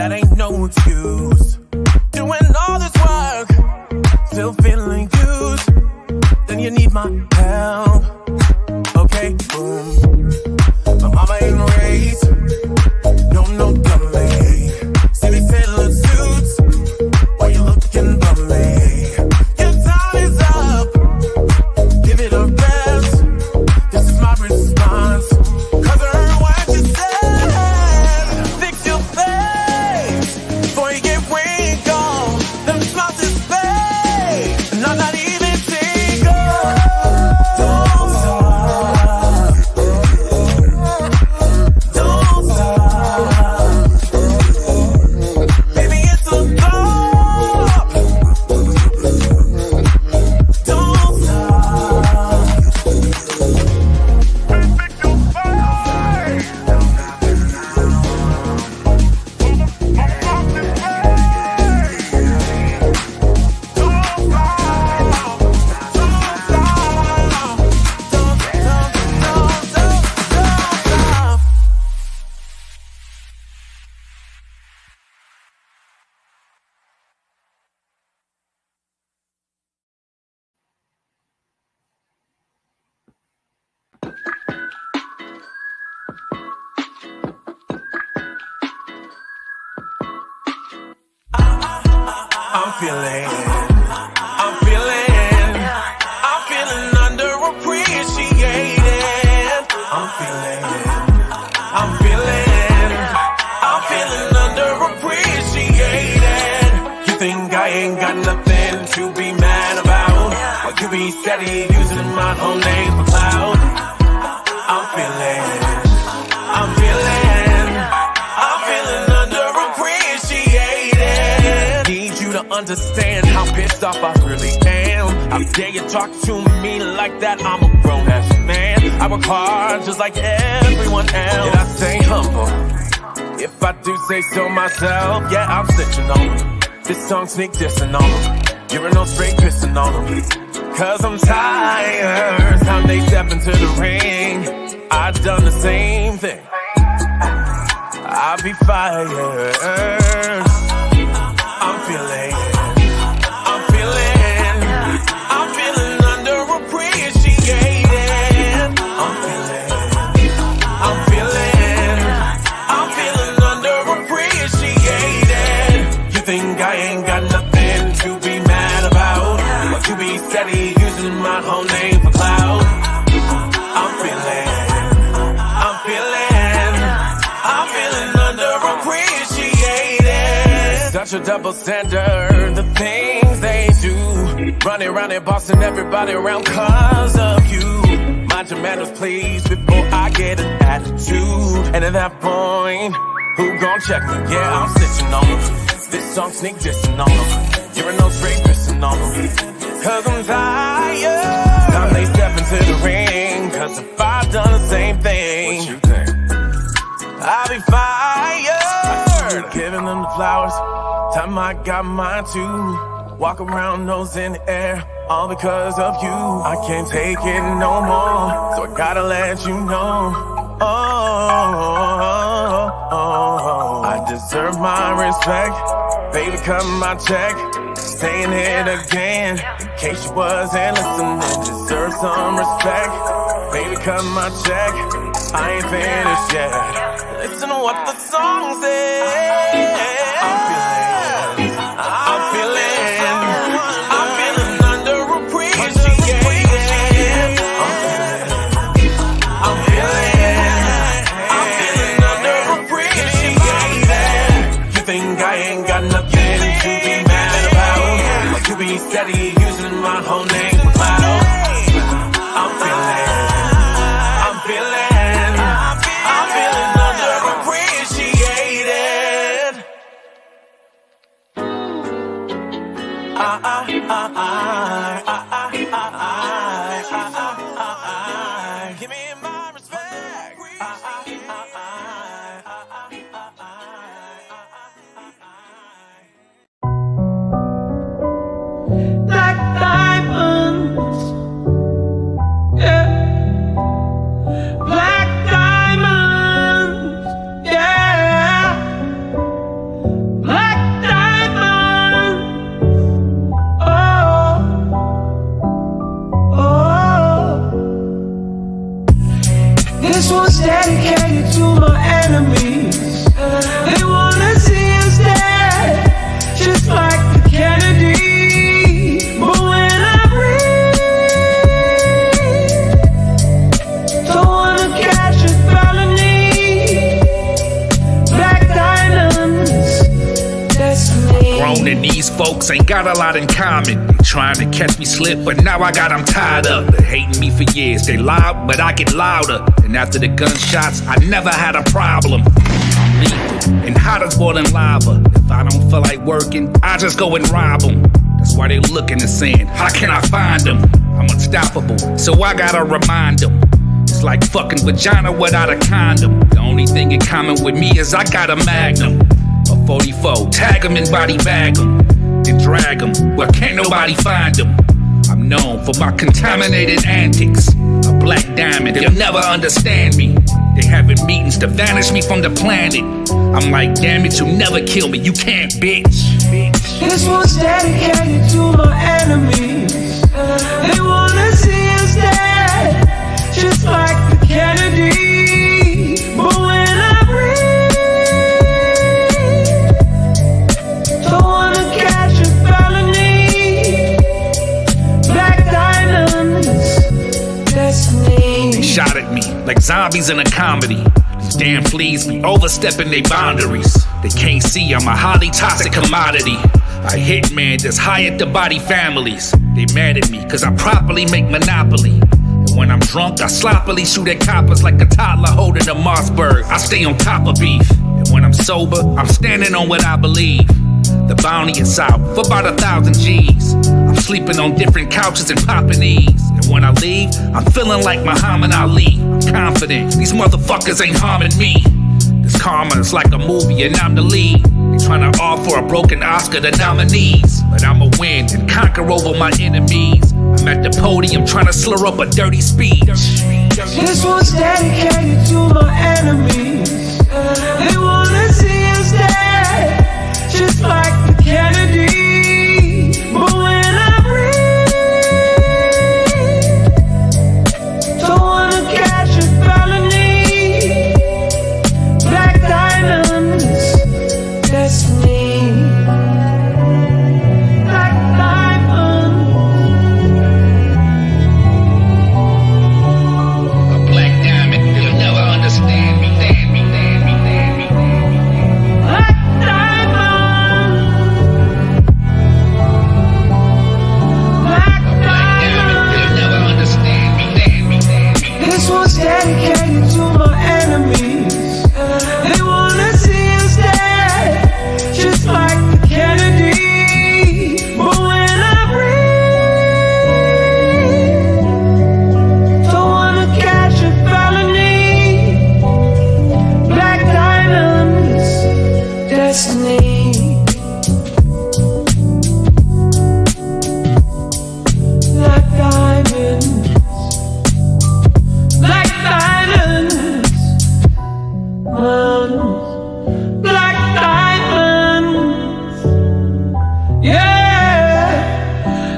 that ain't no excuse. Doing all this work, still feeling used. Then you need my help. Okay, boom. My mama ain't raised. No dummy. See me tailored suits. Why you looking bummy? Your time is up. Give it a rest. This is my response. 'Cause I heard what you said. Fix your face before you get wrinkled. Let me smile this face. And I'm not even single. Don't stop. Don't stop. Baby, it's a thought. Don't stop. I'm feeling underappreciated. I'm feeling underappreciated. You think I ain't got nothing to be mad about? Or you be steady using my whole name for clout? I'm feeling underappreciated. Need you to understand how pissed off I really am. How dare you talk to me like that? I'm a grown-ass man. I work hard just like everyone else. Yet I stay humble. If I do say so myself, yeah, I'm snitching on them. This song sneak dissing on them. You're no straight pissing on them. 'Cause I'm tired. Time they step into the ring, I've done the same thing. I'll be fired. I'm feeling underappreciated. I'm feeling underappreciated. You think I ain't got nothing to be mad about? But you be steady using my whole name for clout. I'm feeling underappreciated. Such a double standard, the things they do. Running around and bossing everybody around 'cause of you. Mind your manners, please, before I get an attitude. And at that point, who gon' check me? Yeah, I'm snitching on them. This song sneak dissing on them. You're no straight pissing on them. 'Cause I'm tired. Time they step into the ring. 'Cause if I've done the same thing, what you think? I'll be fired. Giving them the flowers. Time I got mine too. Walk around nose in the air, all because of you. I can't take it no more, so I gotta let you know. I deserve my respect. Baby, cut my check. Saying it again, in case you wasn't listening. Deserve some respect. Baby, cut my check. I ain't finished yet. Listen to what the song says. I'm feeling underappreciated. I'm feeling underappreciated. You think I ain't got nothing to be mad about? Like you be steady using my whole name for clout. I'm feeling underappreciated. Give me my respect. Black diamonds, yeah. Black diamonds, yeah. Known and these folks ain't got a lot in common. They trying to catch me slip, but now I got them tied up. They hating me for years, they loud, but I get louder. And after the gunshots, I never had a problem. I'm lethal and hot as boiling lava. If I don't feel like working, I just go and rob them. That's why they looking and saying, how can I find them? I'm unstoppable, so I gotta remind them. It's like fucking vagina without a condom. The only thing in common with me is I got a Magnum. A 44, tag them and body bag them. Then drag them, where can't nobody find them. I'm known for my contaminated antics. A black diamond, they'll never understand me. They having meetings to vanish me from the planet. I'm like, damn it, you'll never kill me, you can't, bitch. This one's dedicated to my enemies. They wanna see us dead, just like the Kennedy. But when I breathe, don't wanna catch a felony. Black diamonds, destiny. They shot at me like zombies in a comedy. These damn fleas be overstepping their boundaries. They can't see I'm a highly toxic commodity. I hit man that's hired to body families. They mad at me cause I properly make Monopoly. And when I'm drunk, I sloppily shoot at coppers like a toddler holding a Mossberg. I stay on top of beef. And when I'm sober, I'm standing on what I believe. The bounty is out for about 1,000 G's. I'm sleeping on different couches and popping E's. And when I leave, I'm feeling like Muhammad Ali. I'm confident, these motherfuckers ain't harming me. This karma is like a movie and I'm the lead. They tryna offer a broken Oscar to nominees. But I'ma win and conquer over my enemies. I'm at the podium tryna slur up a dirty speech. This one's dedicated to my enemies. They wanna see us dead, just like the Kennedy. But when I breathe, don't wanna catch a felony. Black diamonds, destiny. Black diamonds. A black diamond, you'll never understand me. Black diamond. Black diamond. You'll never understand me. This one's dedicated to my enemies. They wanna see us dead, just like the Kennedy. But when I breathe, don't wanna catch a felony. Black diamonds, destiny. Black diamonds. Black diamonds, black diamonds, yeah,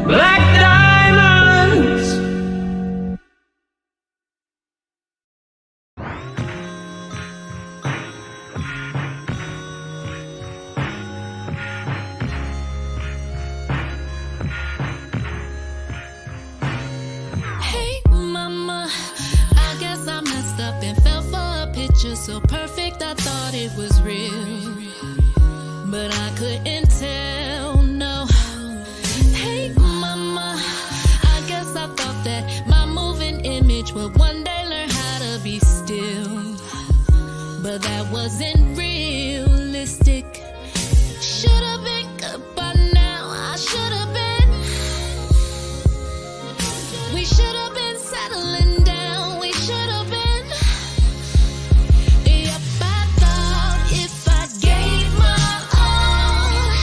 black diamonds. Hey mama, I guess I messed up and fell for a picture so perfect I thought it was real, but I couldn't tell, no. Hey mama, I guess I thought that my moving image would one day learn how to be still, but that wasn't realistic. Should've been good by now, I should've been. We should've been settling down, we should've been. Yep, I thought if I gave my all,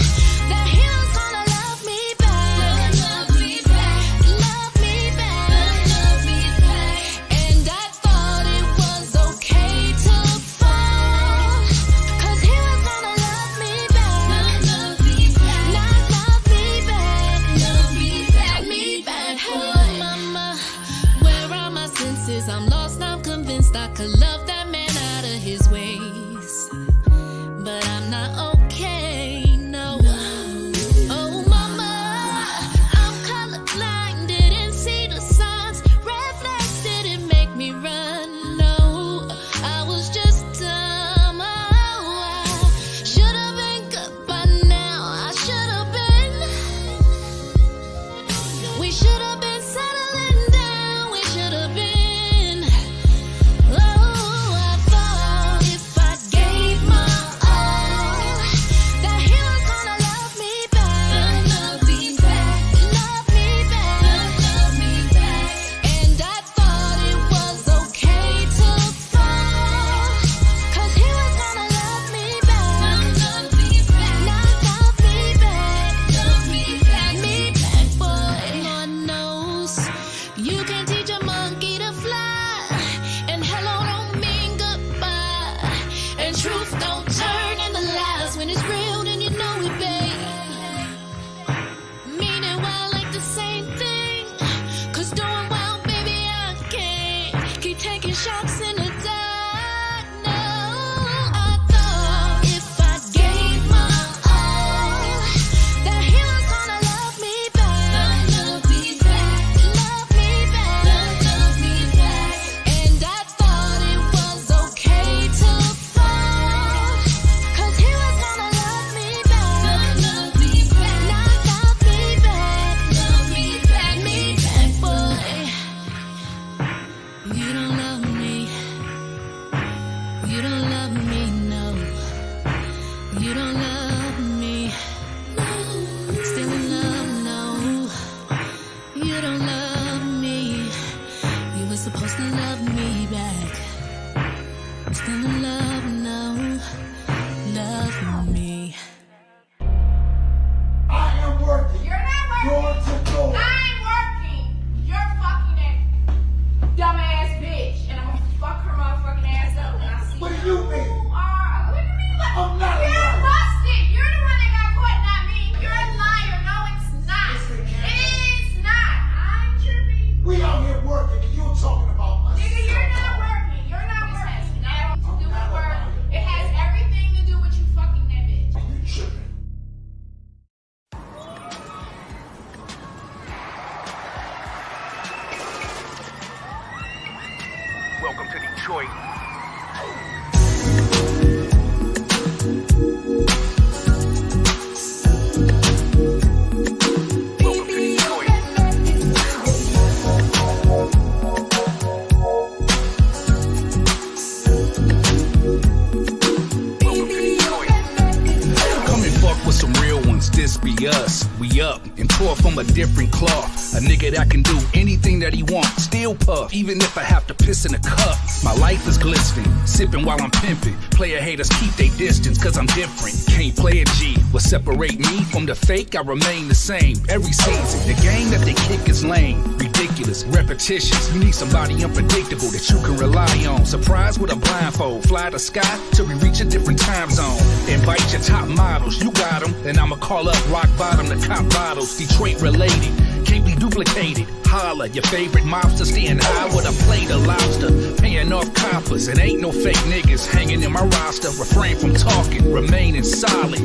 this be us? We up and tore from a different cloth. A nigga that can do anything that he wants, still puff, even if I have to piss in a cup. My life is glistening, sipping while I'm pimping. Player haters keep they distance, cause I'm different. Can't play a G. What separate me from the fake? I remain the same. Every season, the game that they kick is lame. Ridiculous, repetitious. You need somebody unpredictable that you can rely on. Surprise with a blindfold, fly the sky till we reach a different time zone. Invite your top models, you got them. Then I'ma call up rock bottom to cop bottles. Detroit related, can't be duplicated. Holla, your favorite mobster staying high with a plate of lobster. Paying off coppers, and ain't no fake niggas hanging in my roster. Refrain from talking, remaining solid.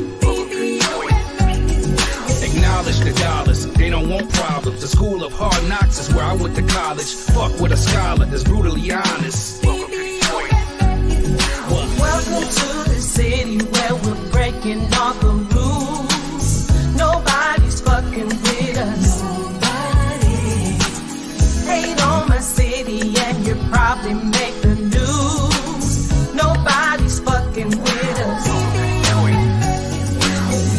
Acknowledge the dollars, they don't want problems. The school of hard knocks is where I went to college. Fuck with a scholar that's brutally honest. Welcome to the city where we're breaking all the rules. Nobody's fucking with us. Nobody. Hate on my city and you probably make the news. Nobody's fucking with us.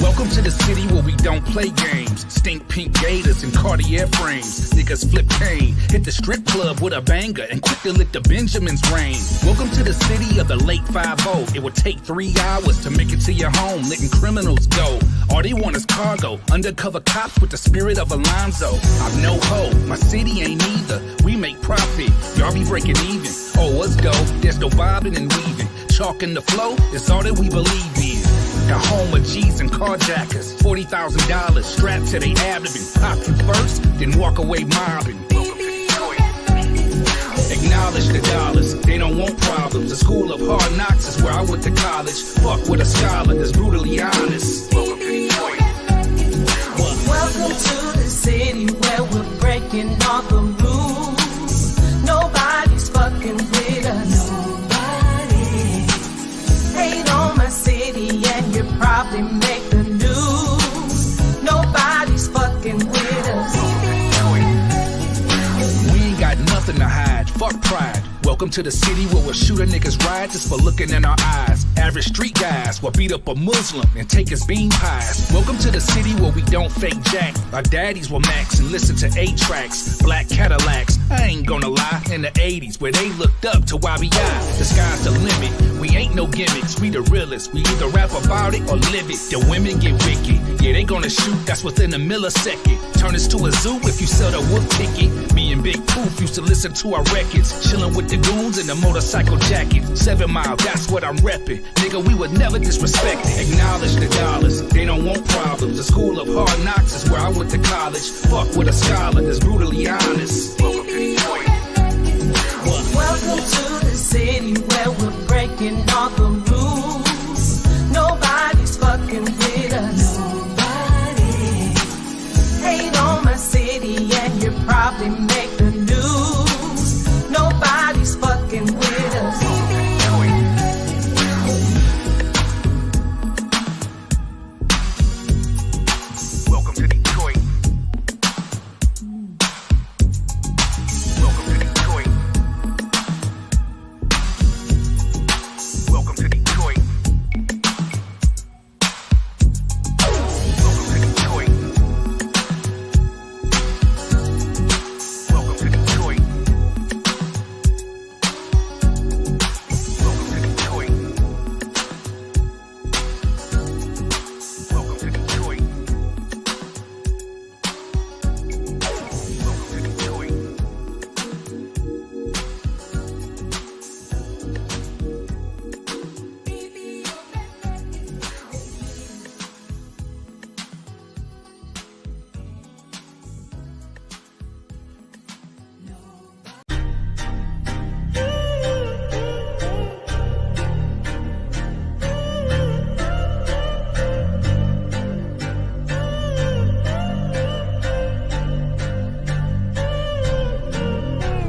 Welcome to the city where we don't play games. Stink pink gators and Cartier frames. Niggas flip cane, hit the strip club with a banger and quick to lick the Benjamin's reign. Welcome to the city of the late 5-0. It would take 3 hours to make it to your home, letting criminals go. All they want is cargo, undercover cops with the spirit of Alonzo. I'm no hoe, my city ain't either. We make profit, y'all be breaking even. Oh, let's go, there's no bobbing and weaving. Chalk in the flow, it's all that we believe in. The home of G's and carjackers. $40,000 strapped to their abdomen. Pop you first, then walk away mobbing. Acknowledge the dollars, they don't want problems. The school of hard knocks is where I went to college. Fuck with a scholar that's brutally honest. Welcome to the city where we're breaking all the rules. Nobody's fucking with us. Nobody. Hate on my city and you probably make the news. Nobody's fucking with us. We ain't got nothing to hide, fuck pride. Welcome to the city where we'll shoot a nigga's ride just for looking in our eyes. Average street guys will beat up a Muslim and take his bean pies. Welcome to the city where we don't fake jack. Our daddies will max and listen to 8 tracks. Black Cadillacs, I ain't gonna lie. In the 80s where they looked up to YBI. The sky's the limit, we ain't no gimmicks. We the realest, we either rap about it or live it. The women get wicked, yeah they gonna shoot, that's within a millisecond. Turn this to a zoo if you sell the wolf ticket. Me and Big Poof used to listen to our records. Chillin' with the goons in the motorcycle jacket. 7 Mile, that's what I'm reppin'. Nigga, we would never disrespect it. Acknowledge the dollars, they don't want problems. The school of hard knocks is where I went to college. Fuck with a scholar that's brutally honest. Welcome to the city where we're breaking all the rules. Nobody's fucking with us. Nobody. Hate on my city and you probably make the news. Nobody's fucking with us. Welcome to Detroit. Welcome to Detroit. Welcome to Detroit. Welcome to Detroit. Welcome to Detroit. Welcome to Detroit. Welcome to Detroit. Welcome to Detroit.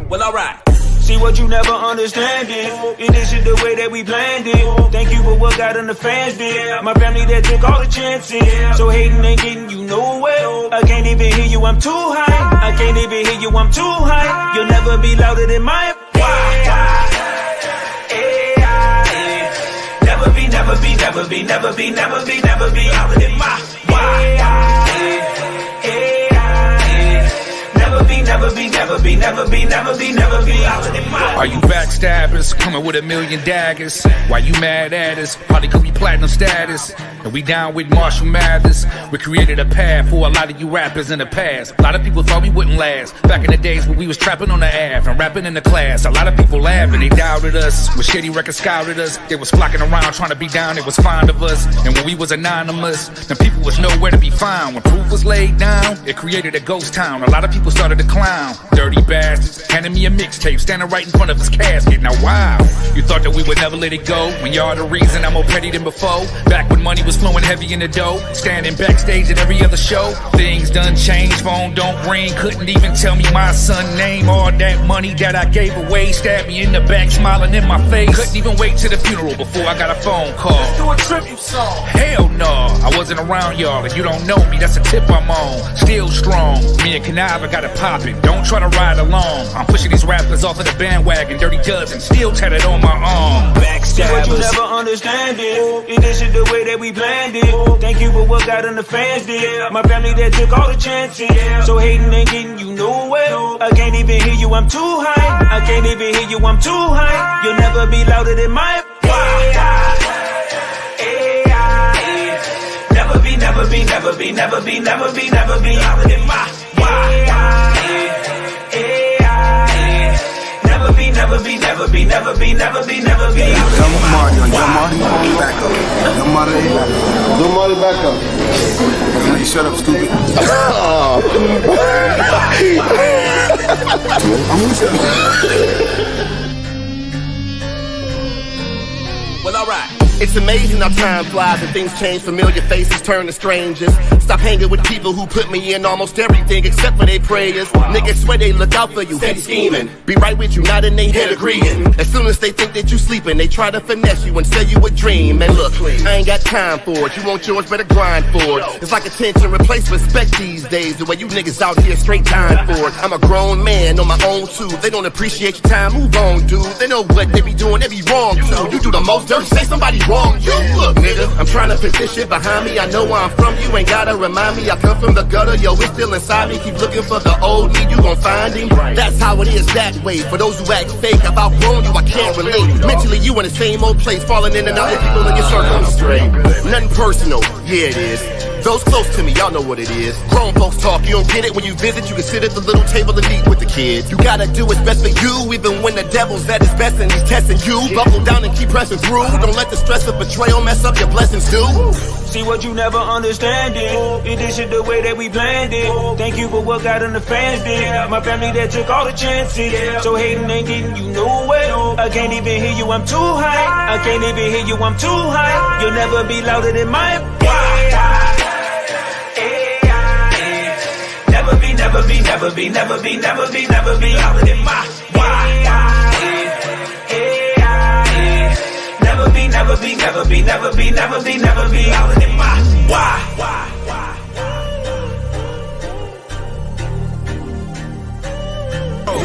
Well, alright. See what you never understand it. And this is the way that we planned it. Thank you for what God and the fans did. My family that took all the chances. So hating ain't getting you nowhere. I can't even hear you, I'm too high. I can't even hear you, I'm too high. You'll never be louder than my never be louder than my never be, never be, never be, never be louder than my. Are you backstabbers coming with a million daggers? Why you mad at us? Probably cause we platinum status. And we down with Marshall Mathers. We created a path for a lot of you rappers in the past. A lot of people thought we wouldn't last. Back in the days when we was trapping on the Ave and rapping in the class. A lot of people laughing, they doubted us. When shitty records scouted us, they was flocking around trying to be down, they was fond of us. And when we was anonymous, then people was nowhere to be found. When proof was laid down, it created a ghost town. A lot of people started to clown. Dirty bastards, handing me a mixtape, standing right in front of his casket. Now wow, you thought that we would never let it go? When y'all the reason I'm more petty than before. Back when money was flowing heavy in the dough, standing backstage at every other show. Things done changed, phone don't ring. Couldn't even tell me my son's name. All that money that I gave away, stabbed me in the back, smiling in my face. Couldn't even wait to the funeral before I got a phone call. Let's do a tribute song. Hell no, I wasn't around y'all, and you don't know me, that's a tip I'm on. Still strong, me and Kaniva got it poppin'. Don't try to ride along. I'm pushing these rappers off of the bandwagon, Dirty Dozen, still tatted on my arm. See what you never understand it. And this is the way that we planned it. Thank you for what God and the fans did. My family that took all the chances. So hating ain't getting you nowhere. I can't even hear you, I'm too high. I can't even hear you, I'm too high. You'll never be louder than my. Never be, never be, never be, never be, never be, never be louder than my. Never be, never be, never be, never be, never be, never be. Young Marty, back up. Young Marty, back up. Young Marty, back up. Hey, shut up, stupid. Well, alright. It's amazing how time flies and things change. Familiar faces turn to strangers. Stop hanging with people who put me in almost everything except for their prayers. Niggas swear they look out for you, steady scheming. Be right with you, not in they head agreeing. As soon as they think that you sleeping, they try to finesse you and sell you a dream. And look, I ain't got time for it. You want yours, better grind for it. It's like attention replace respect these days. The way you niggas out here straight dying for it. I'm a grown man on my own too. They don't appreciate your time, move on, dude. They know what they be doing, they be wrong too. You do the most dirty, say somebody wrong. You look, nigga, I'm trying to put this shit behind me. I know where I'm from, you ain't gotta remind me. I come from the gutter, yo, it's still inside me. Keep looking for the old me, you gon' find him. That's how it is that way. For those who act fake, I've outgrown you, I can't relate. Mentally, you in the same old place, falling in and out with people in your circle. Straight, nothing personal, yeah it is. Those close to me, y'all know what it is. Grown folks talk, you don't get it when you visit. You can sit at the little table and eat with the kids. You gotta do what's best for you, even when the devil's at his best and he's testing you. Buckle down and keep pressing through. Don't let the stress of betrayal mess up your blessings too. See what you never understand it. And this is the way that we planned it. Thank you for what God and the fans did. My family that took all the chances. So hating ain't getting you nowhere. I can't even hear you, I'm too high. I can't even hear you, I'm too high. You'll never be louder than my. Never be, never be, never be, never be, never be, never be louder than my. Never be, never be, never be, never be, never be, never be louder than my.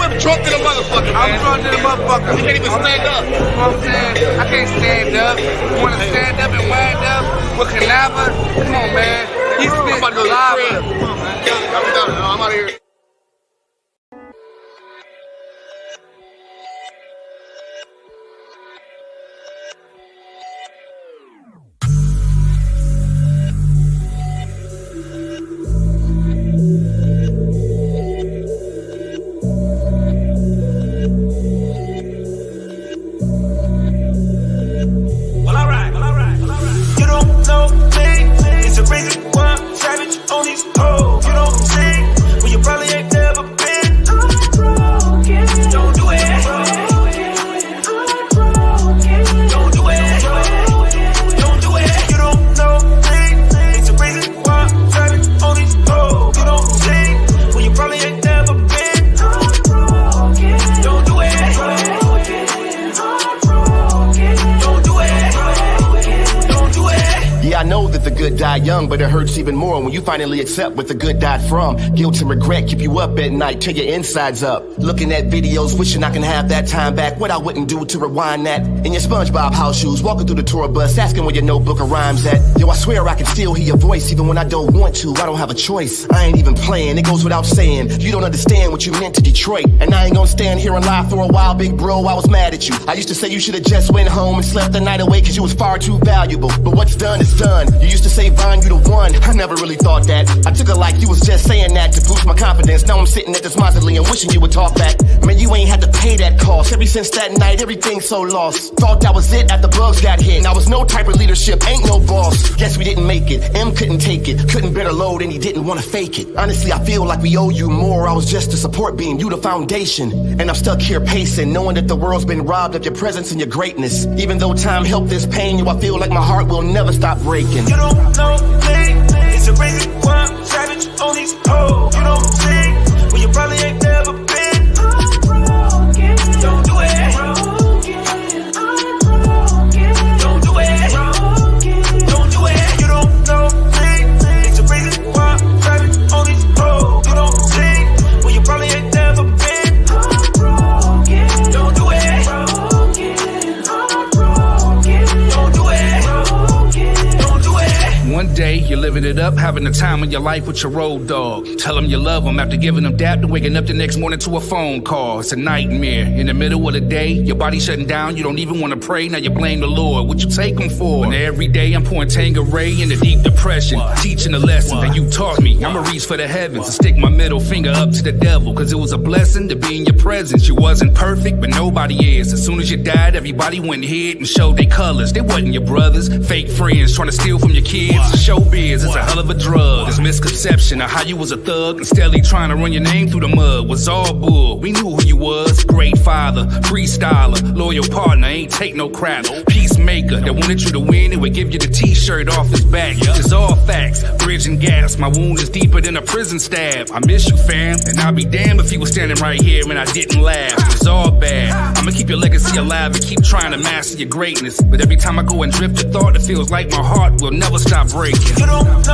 I'm drunk in a motherfucker. I'm drunk in a motherfucker. You can't even stand up. You know what I'm saying? I can't stand up. You want to stand up and wind up with Kaniva? Come on, man. He's spit lava. Come on, man. I'm out of here. On these hoes, you don't see when you probably die young, but it hurts even more when you finally accept what the good died from. Guilt and regret keep you up at night till your insides up. Looking at videos, wishing I can have that time back. What I wouldn't do to rewind that. In your SpongeBob house shoes, walking through the tour bus, asking where your notebook of rhymes at. Yo, I swear I can still hear your voice, even when I don't want to. I don't have a choice. I ain't even playing. It goes without saying. You don't understand what you meant to Detroit. And I ain't gonna stand here and lie for a while, big bro. I was mad at you. I used to say you should have just went home and slept the night away, cause you was far too valuable. But what's done is done. You used to say, Vaughn, you the one. I never really thought that. I took it like you was just saying that to boost my confidence. Now I'm sitting at this mausoleum wishing you would talk back. Man, you ain't had to pay that cost. Ever since that night, everything's so lost. Thought that was it after bugs got hit. Now was no type of leadership, ain't no boss. Guess we didn't make it. M couldn't take it. Couldn't bear the load and he didn't want to fake it. Honestly, I feel like we owe you more. I was just a support beam, you the foundation. And I'm stuck here pacing, knowing that the world's been robbed of your presence and your greatness. Even though time helped this pain, you, I feel like my heart will never stop breaking. You don't know me, it's a reason why I'm savage on these hoes. You don't see, when you probably ain't never been. I'm broken. Don't do it. Don't do it. Don't do it. You don't know me, it's a reason why I'm savage on these hoes. You don't see, when you probably ain't never been. I'm broken. Don't do it. Don't do it. Don't do it. One day, you're living it up, having the time of your life with your road dog. Tell them you love them after giving them dap to waking up the next morning to a phone call. It's a nightmare. In the middle of the day, your body shutting down, you don't even want to pray, now you blame the Lord. What you take them for? And every day I'm pouring Tangeray into deep depression, teaching the lesson that you taught me. I'ma reach for the heavens and stick my middle finger up to the devil, cause it was a blessing to be in your presence. You wasn't perfect, but nobody is. As soon as you died, everybody went and hid and showed their colors. They wasn't your brothers, fake friends trying to steal from your kids. Showbiz is a hell of a drug. This misconception of how you was a thug and steadily trying to run your name through the mud was all bull. We knew who you was. Great father, freestyler, loyal partner, ain't take no crap. Peacemaker that wanted you to win and would give you the t-shirt off his back. It's all facts, bridging gaps. My wound is deeper than a prison stab. I miss you, fam, and I'll be damned if you was standing right here when I didn't laugh. It's all bad. I'ma keep your legacy alive and keep trying to master your greatness. But every time I go and drift a thought, it feels like my heart will never stop breaking. You don't